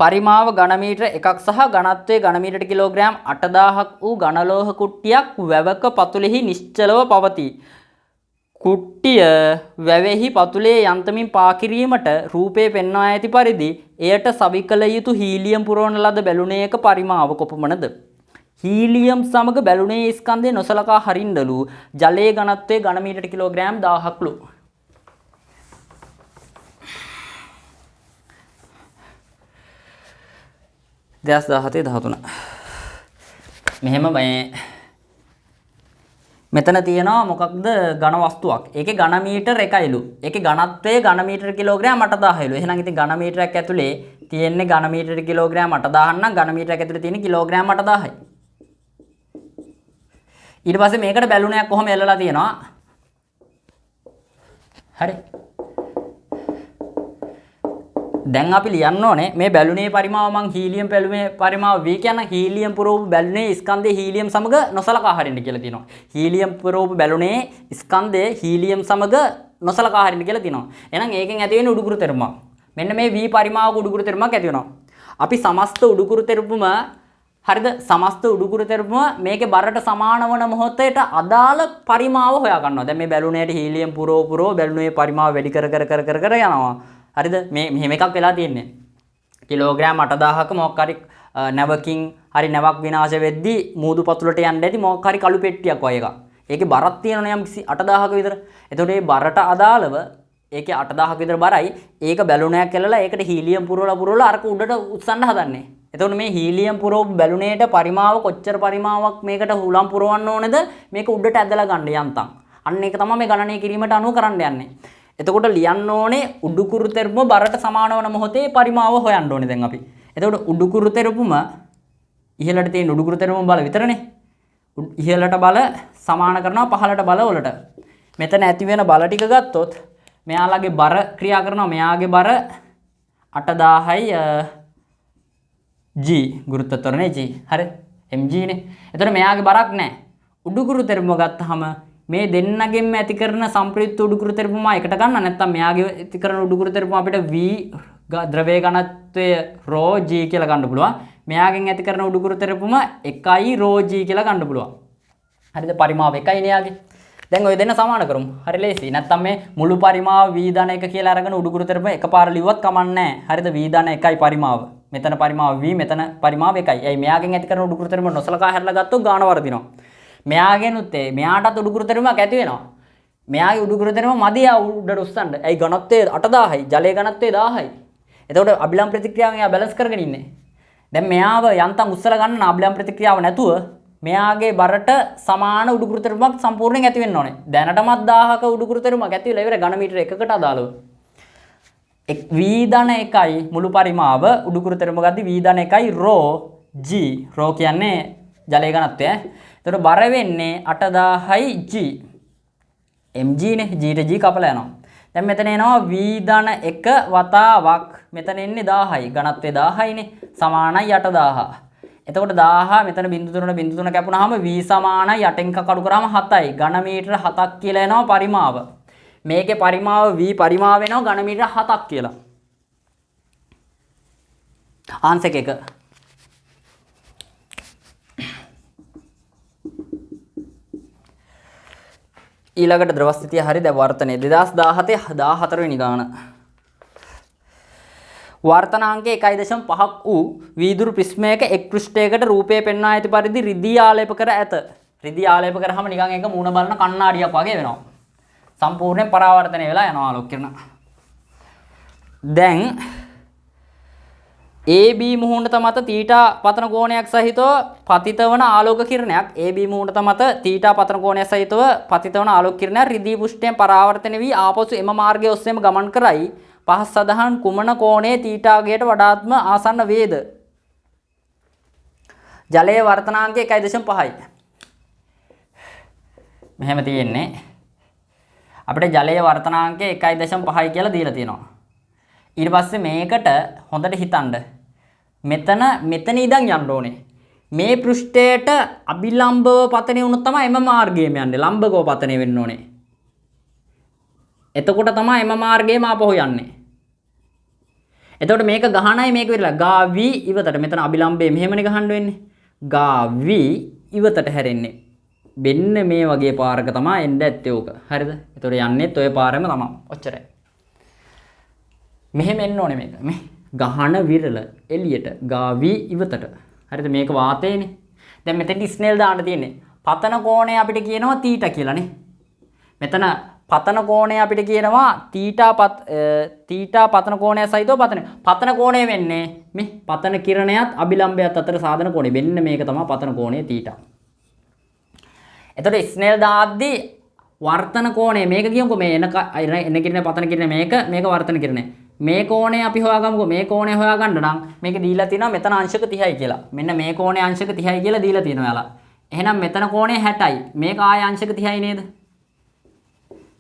පරිමාව ඝන මීටර එකක් සහ ඝනත්වය ඝන මීටර කිලෝග්‍රෑම් 8000ක් වූ ඝන ලෝහ කුට්ටියක් වැවක පතුලෙහි නිශ්චලව පවතී. කුට්ටිය වැවෙහි පතුලේ යන්තමින් පා කිරීමට රූපේ පෙන්වා ඇති පරිදි එයට සවිකල යුතු හීලියම් පුරවන ලද බැලුනේක පරිමාව කොපමණද? හීලියම් සමග බැලුනේ ස්කන්ධය නොසලකා හරින්නලු ජලයේ ඝනත්වයේ ඝන මීටර කිලෝග්‍රෑම් 1000ක්ලු. දෙස් 17 13 මෙහෙම මෙතන තියෙනවා මොකක්ද ඝන වස්තුවක්. ඒකේ ඝන මීටර එකයිලු. ඒකේ ඝනත්වය ඝන මීටර කිලෝග්‍රෑම් 8000යිලු. එහෙනම් ඉතින් ඝන මීටරයක් ඇතුලේ තියෙන්නේ ඝන මීටර කිලෝග්‍රෑම් 8000 නම් ඝන මීටරයක් ඇතුලේ තියෙන්නේ කිලෝග්‍රෑම් 8000යි. ඊට පස්සේ මේකට බැලුනයක් කොහොම එල්ලලා තියෙනවා. හරි. දැන් අපි ලියන්න ඕනේ මේ බැලුනේ පරිමාව මං හීලියම් බැලුමේ පරිමාව V කියන හීලියම් පුරවපු බැලුනේ ස්කන්ධයේ හීලියම් සමග නොසලකා හරින්න කියලා තියෙනවා. හීලියම් පුරවපු බැලුනේ ස්කන්ධයේ හීලියම් සමග නොසලකා හරින්න කියලා තියෙනවා. එහෙනම් ඒකෙන් ඇති වෙන්නේ උඩුකුරු තෙරපුමක්. මෙන්න මේ V පරිමාවක උඩුකුරු තෙරපුමක් ඇති වෙනවා. අපි සමස්ත උඩුකුරු තෙරපුම හරිද? සමස්ත උඩුකුරු තෙරපුම මේකේ බරට සමාන වන මොහොතේට අදාළ පරිමාව හොයා ගන්නවා. දැන් මේ බැලුනේට හීලියම් පුරව බැලුනේ පරිමාව වැඩි කර යනවා. හරිද? මේ මෙහෙම එකක් වෙලා තියෙන්නේ. කිලෝග්‍රෑම් 8000ක මොකක් හරි නැවකින් හරි නැවක් විනාශ වෙද්දී මූදු පතුලට යන්න ඇති මොකක් හරි කළු පෙට්ටියක් වගේ එකක්. ඒකේ බරක් තියෙනවනේ යම් 8000ක විතර. එතකොට මේ බරට අදාළව ඒකේ 8000ක විතර බරයි. ඒක බැලුනයක් ඇලලා ඒකට හීලියම් පුරවලා අරක උඩට උස්සන්න හදන්නේ. එතකොට මේ හීලියම් පුරවපු බැලුනේට පරිමාව කොච්චර පරිමාවක් මේකට හුලම් පුරවන්න ඕනේද? මේක උඩට ඇදලා ගන්න යන්තම්. අන්න ඒක තමයි මේ ගණනය කිරීමට අනුව කරන්න යන්නේ. එතකොට ලියන්න ඕනේ උඩුකුරු තෙරපුම බරට සමාන වන මොහොතේ පරිමාව හොයන්න ඕනේ දැන් අපි. එතකොට උඩුකුරු තෙරපුම ඉහළට තියෙන උඩුකුරු තෙරපුම බල විතරනේ. ඉහළට බල සමාන කරනවා පහළට බල වලට. මෙතන ඇති වෙන බල ටික ගත්තොත් මෙයාලගේ බර ක්‍රියා කරනවා. මෙයාගේ බර 8000යි G ගුරුත්ව ත්වරණය G. හරි. mg නේ. එතකොට මෙයාගේ බරක් නැහැ. උඩුකුරු තෙරපුම ගත්තාම මේ දෙන්නගෙන්ම ඇති කරන සම්ප්‍රයුක්ත උඩුකුරු තෙරපුම එකට ගන්න නැත්නම් මෙයාගේ ඇති කරන උඩුකුරු තෙරපුම අපිට V ද්‍රවයේ ඝනත්වය ρ G කියලා ගන්න පුළුවන්. මෙයාගෙන් ඇති කරන උඩුකුරු තෙරපුම 1 ρ G කියලා ගන්න පුළුවන්. හරිද? පරිමාව 1යි නේ යාගේ. දැන් ඔය දෙන්න සමාන කරමු. හරි ලේසි. නැත්තම් මේ මුළු පරිමාව v ධන 1 කියලා අරගෙන උඩුකුරු තරම එකපාර ලිව්වත් කමන්නේ නැහැ. හරිද? v ධන 1යි පරිමාව. මෙතන පරිමාව v, මෙතන පරිමාව 1යි. එයි මෙයාගෙන් ඇති කරන උඩුකුරු තරම නොසලකා හැරලා ගත්තොත් ගාන වර්ධිනවා. මෙයාගෙනුත් මෙයාටත් උඩුකුරු තරමක් ඇති වෙනවා. මෙයාගේ උඩුකුරු තරම මදි යා උඩට උස්සන්න. එයි ඝනත්වය 8000යි, ජලයේ ඝනත්වය 1000යි. එතකොට අභිලම්බ ප්‍රතික්‍රියාවෙන් එයා බැලන්ස් කරගෙන ඉන්නේ. දැන් මෙයාව යන්තම් උස්සලා ගන්න අභිලම්බ ප්‍රතික්‍රියාව නැතුව මෙයාගේ බරට සමාන උඩුකුරු තරමක් සම්පූර්ණයෙන් ඇති වෙන්න ඕනේ. දැනටමත් 1000ක උඩුකුරු තරමක් ඇති වෙලා ඉවර ඝන මීටර එකකට අදාළව. v ධන 1යි මුළු පරිමාව උඩුකුරු තරම ගද්දි v ධන 1යි ρ g. ρ කියන්නේ ජලයේ ඝනත්වය. එතකොට බර වෙන්නේ 8000යි g. mg නේ. g ට g කපලා යනවා. දැන් මෙතන එනවා v ධන 1 වතාවක්. මෙතන එන්නේ 1000යි. ඝනත්වය 1000යි නේ. සමානයි 8000. එතකොට 1000 මෙතන බිංදු 3 කැපුණාම v සමානයි 8න් කඩු කරාම 7යි. ඝන මීටර 7ක් කියලා එනවා පරිමාව. මේකේ පරිමාව v පරිමාව වෙනවා ඝන මීටර 7ක් කියලා. ආන්සර් එක. ඊළඟට ද්‍රව ස්ථිතිය හරි. දැන් වර්තනය 2017 14 වෙනි ගාන. වර්තනාංකය 1.5ක් වූ වීදුරු ප්‍රිස්මයක එක් පෘෂ්ඨයකට රූපය පෙන්වා ඇති පරිදි රිදී ආලේප කර ඇත. රිදී ආලේප කරාම නිකන් එක මූණ බලන කණ්ණාඩියක් වගේ වෙනවා. සම්පූර්ණයෙන් පරාවර්තනය වෙලා යනවා ආලෝක කිරණ. දැන් AB මුහුණත මත තීටා පතන කෝණයක් සහිතව පතිත වන ආලෝක කිරණයක් AB මුහුණත මත තීටා පතන කෝණයක් සහිතව පතිත වන ආලෝක කිරණයක් රිදී පෘෂ්ඨයෙන් පරාවර්තනය වී ආපසු එම මාර්ගය ඔස්සේම ගමන් කරයි. පහස් සදහන් කුමන කෝණයේ තීටාගයට වඩාත්ම ආසන්න වේද? ජලයේ වර්තනාංකය 1.5යි. මෙහෙම තියෙන්නේ. අපිට ජලයේ වර්තනාංකය 1.5යි කියලා දීලා තියෙනවා. ඊට පස්සේ මේකට හොඳට හිතන්න. මෙතන ඉඳන් යන්න ඕනේ. මේ පෘෂ්ඨයට අභිලම්බව පතනය වුණොත් තමයි එම මාර්ගයේම යන්නේ. ලම්බකව පතනය වෙන්න ඕනේ. එතකොට තමයි එම මාර්ගයේම ආපහු යන්නේ. එතකොට මේක ගහනයි මේක විතරලා ගාවි ඉවතට මෙතන අභිලම්බයේ මෙහෙමනේ ගහන්න වෙන්නේ. ගාවි ඉවතට හැරෙන්නේ. මෙන්න මේ වගේ පාරක තමයි එන්න ඇත්තේ ඕක. හරිද? එතකොට යන්නේත් ඔය පාරෙම තමයි. ඔච්චරයි. මෙහෙම එන්න ඕනේ මේක. මේ ගහන විරල එළියට ගාවි ඉවතට. හරිද? මේක වාතයනේ. දැන් මෙතෙන්දි ස්නේල් දාන්න තියෙන්නේ. පතන කෝණය අපිට කියනවා තීටා කියලානේ. මෙතන පතන කෝණය අපිට කියනවා තීටා පතන කෝණය සහිතව පතන කෝණය වෙන්නේ මේ පතන කිරණයත් අභිලම්බයත් අතර සාධන කෝණය. මෙන්න මේක තමයි පතන කෝණය තීටා. එතකොට ස්නේල් දාද්දී වර්තන කෝණය මේක කියමුකෝ මේ එන කිරණය පතන කිරණය මේක වර්තන කිරණය. මේ කෝණය අපි හොයාගමුකෝ. මේ කෝණය හොයාගන්න නම් මේක දීලා තියෙනවා මෙතන අංශක 30යි කියලා. මෙන්න මේ කෝණය අංශක 30යි කියලා දීලා තියෙනවා යාලා. එහෙනම් මෙතන කෝණය 60යි. මේක ආය අංශක 30යි නේද?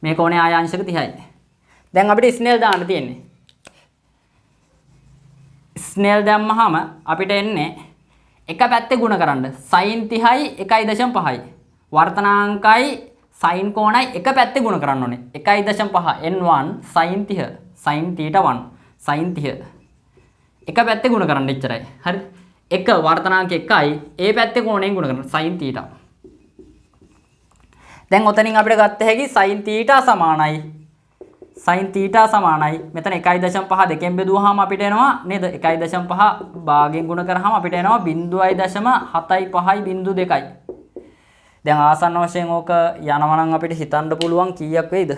මේ කෝණය ආය අංශක 30යි. දැන් අපිට ස්නේල් දාන්න තියෙන්නේ. ස්නේල් දැම්මහම අපිට එන්නේ එක පැත්තේ ගුණ කරන්න. sin 30යි 1.5යි. වර්තනාංකයි sin කෝණයි එක පැත්තේ ගුණ කරන්න ඕනේ. 1.5 n1 sin 30 sin theta 1 sin 30. එක පැත්තේ ගුණ කරන්න එච්චරයි. හරිද? එක වර්තනාංක 1යි ඒ පැත්තේ කෝණයෙන් ගුණ කරන්න sin theta. දැන් ඔතනින් අපිට ගත්ත හැකි sin theta සමානයි මෙතන 1.5 දෙකෙන් බෙදුවාම අපිට එනවා නේද 1.5 භාගයෙන් ගුණ කරාම අපිට එනවා 0.75.2යි. දැන් ආසන්න වශයෙන් ඕක යනවා නම් අපිට හිතන්න පුළුවන් කීයක් වෙයිද?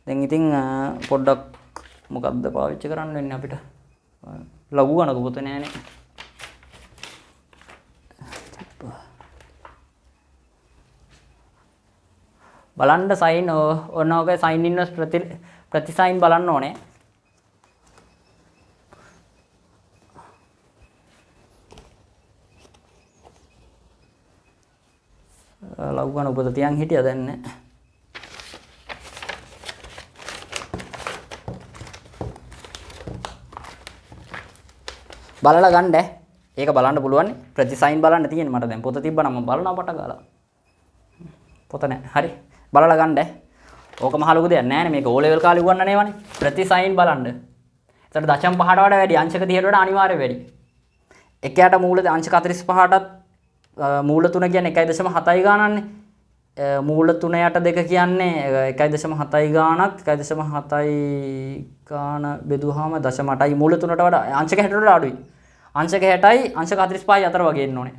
දැන් ඉතින් පොඩ්ඩක් මොකක්ද පාවිච්චි කරන්න වෙන්නේ අපිට? ලඝු ගණක පොත නෑනේ. බලන්න සයින් ඔන්න ඔගේ සයින් ඉන්වර්ස් ප්‍රතිසයින් බලන්න ඕනේ. ලඝු ගණක පොත තියන් හිටියා දැන් නෑ. බලලා ගන්න. ඒක බලන්න පුළුවන්. ප්‍රතිසයින් බලන්න තියෙන්නේ මට දැන්. පොත තිබ්බනම් මම බලනවා පට ගාලා. පොත නෑ. හරි. බලලා ගන්න. ඕක මහ ලොකු දෙයක් නෑනේ. මේක O level කාලේ උගන්නන්නේ වනේ. ප්‍රතිසයින් බලන්න. ඒතර 0.5ට වඩා වැඩි. අංශක 30ට වඩා අනිවාර්යයෙන් වැඩි. එකයට මූල අංශක 45ටත් මූල 3 කියන්නේ 1.7යි ගානන්නේ. මූල 3.2 කියන්නේ 1.7 ගාණක් 1.7 ගාණ බෙදුවාම 0.8යි මූල 3ට වඩා අංශක 60ට වඩා අඩුයි. අංශක 60යි අංශක 45යි අතර වගේ එන්න ඕනේ.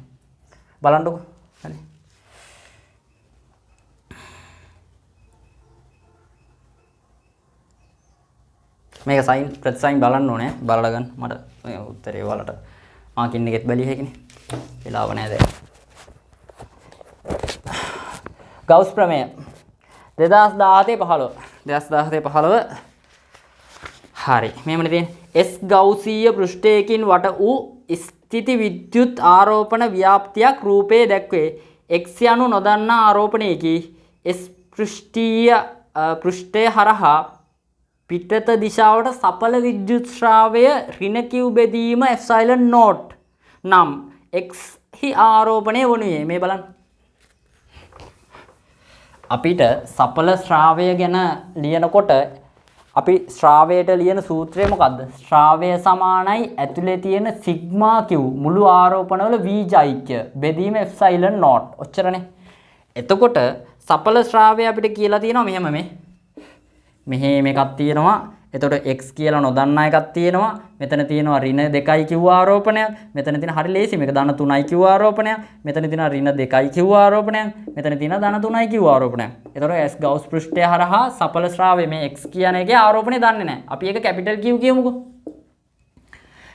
බලන්නකෝ. හරි. මේක සයින් ප්‍රතිසයින් බලන්න ඕනේ. බලලා ගන්න. මට උත්තරේ වලට මාකින් එකෙත් බැලිය හැකිනේ. වෙලාව නැහැ දැන්. ගවුස් ප්‍රමේය 2017-15 හරි මේමනේ තියෙන්නේ S ගෞසීය පෘෂ්ඨයකින් වට වූ ස්ථಿತಿ විද්‍යුත් ආරෝපණ ව්‍යාප්තියක් රූපයේ දැක්වේ X යනු නොදන්නා ආරෝපණයකි S පෘෂ්ඨය හරහා පිටත දිශාවට සඵල විද්‍යුත් ශ්‍රාවය ඍණ Q බෙදීම එප්සයිලන් නෝට් නම් X හි ආරෝපණය වනුයේ මේ බලන්න අපිට සඵල ශ්‍රාවය ගැන ලියනකොට අපි ශ්‍රාවයට ලියන සූත්‍රය මොකද්ද? ශ්‍රාවය සමානයි ඇතුලේ තියෙන සිග්මා Q මුළු ආරෝපණවල V ජෛක්‍ය බෙදීම එප්සයිලන් නෝට්. ඔච්චරනේ. එතකොට සඵල ශ්‍රාවය අපිට කියලා තියෙනවා මෙහෙම මෙහෙම එකක් තියෙනවා. එතකොට x කියලා නොදන්නා එකක් තියෙනවා. මෙතන තියෙනවා ඍණ 2යි q ආරෝපණයක්. මෙතන තියෙන හරි ලේසි මේක ධන 3යි q ආරෝපණයක්. මෙතන තියෙනවා ඍණ 2යි q ආරෝපණයක්. මෙතන තියෙනවා ධන 3යි q ආරෝපණයක්. එතකොට S ගෞස් පෘෂ්ඨය හරහා සඵල ශ්‍රාවය මේ x කියන එකේ ආරෝපණය දන්නේ නැහැ. අපි ඒක කැපිටල් Q කියමුකෝ.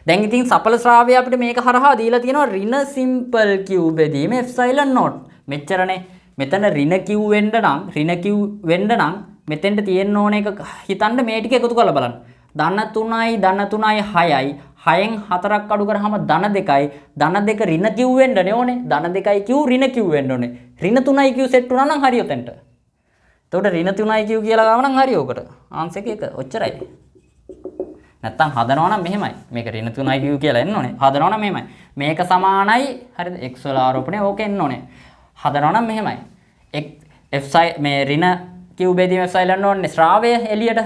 දැන් ඉතින් සඵල ශ්‍රාවය අපිට මේක හරහා දීලා තියෙනවා ඍණ සිම්පල් q බෙදීම එප්සයිලන් නෝට්. මෙච්චරනේ. මෙතන ඍණ q වෙන්න නම් මෙතෙන්ට තියෙන්න ඕන එක හිතන්න මේ ටික එකතු කරලා බලන්න. ධන 3යි 6යි 6න් 4ක් අඩු කරාම ධන 2යි ධන 2 ඍණ Q වෙන්නනේ ඕනේ. ධන 2යි Q ඍණ Q වෙන්න ඕනේ. ඍණ 3යි Q සෙට් වුණා නම් හරි උතෙන්ට. එතකොට ඍණ 3යි Q කියලා ගාව නම් හරි ඔකට. ආන්සර් එක ඔච්චරයි. නැත්තම් හදනවා නම් මෙහෙමයි. මේක ඍණ 3යි Q කියලා එන්න ඕනේ. හදනවා නම් මෙහෙමයි. මේක සමානයි හරිද? x වල ආරෝපණය ඕක එන්න ඕනේ. හදනවා නම් මෙහෙමයි. f මේ ඍණ Q බෙදීම එප්සයිලන් නෝට් ශ්‍රාවය එළියට.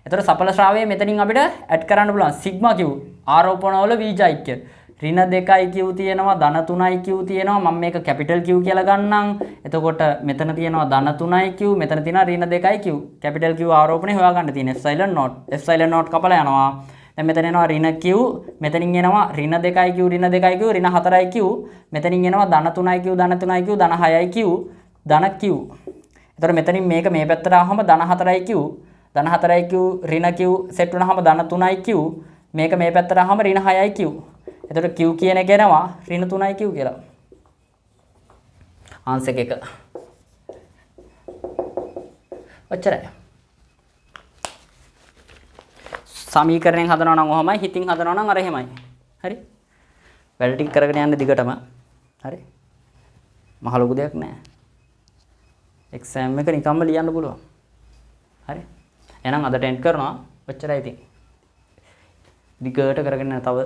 එතකොට සඵල ශ්‍රාවය මෙතනින් අපිට ඇඩ් කරන්න පුළුවන් සිග්මා Q ආරෝපණවල V ජෛක්‍ය. ඍණ 2යි Q තියෙනවා ධන 3යි Q තියෙනවා මම මේක කැපිටල් Q කියලා ගන්නම්. එතකොට මෙතන තියෙනවා ධන 3යි Q මෙතන තියෙනවා ඍණ 2යි Q. කැපිටල් Q ආරෝපණය හොයාගන්න තියෙන එප්සයිලන් නෝට්. එප්සයිලන් නෝට් කපලා යනවා. දැන් මෙතන එනවා ඍණ Q මෙතනින් එනවා ඍණ 2යි Q ඍණ 2යි Q ඍණ 4යි Q මෙතනින් එනවා ධන 3යි Q ධන 3යි Q ධන 6යි Q ධන Q. එතකොට මෙතනින් මේක මේ පැත්තට ආවම ධන 4යි Q ධන 4යි Q ඍණ Q සෙට් වුණාම ධන 3යි Q මේක මේ පැත්තට ආවම ඍණ 6යි Q. එතකොට Q කියන එක එනවා ඍණ 3යි Q කියලා. ආන්සර් එක. ඔච්චරයි. සමීකරණයෙන් හදනවා නම් ඔහමයි හිතින් හදනවා නම් අර එහෙමයි. හරි? වැඩ ටික කරගෙන යන්න දිගටම. හරි? මහ ලොකු දෙයක් නෑ. එක්සෑම් එක නිකම්ම ලියන්න පුළුවන්. හරි. එහෙනම් අදට එන්ඩ් කරනවා. ඔච්චරයි ඉතින්. දිගට කරගෙන තව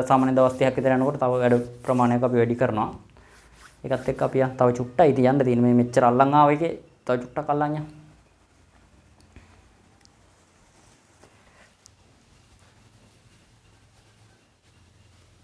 සාමාන්‍ය දවස් 30ක් විතර යනකොට තව වැඩ ප්‍රමාණයක් අපි වැඩි කරනවා. ඒකත් එක්ක අපි තව චුට්ටයි තියන්න තියෙන මේ මෙච්චර අල්ලන් ආව එකේ තව චුට්ටක් අල්ලන් යන්න.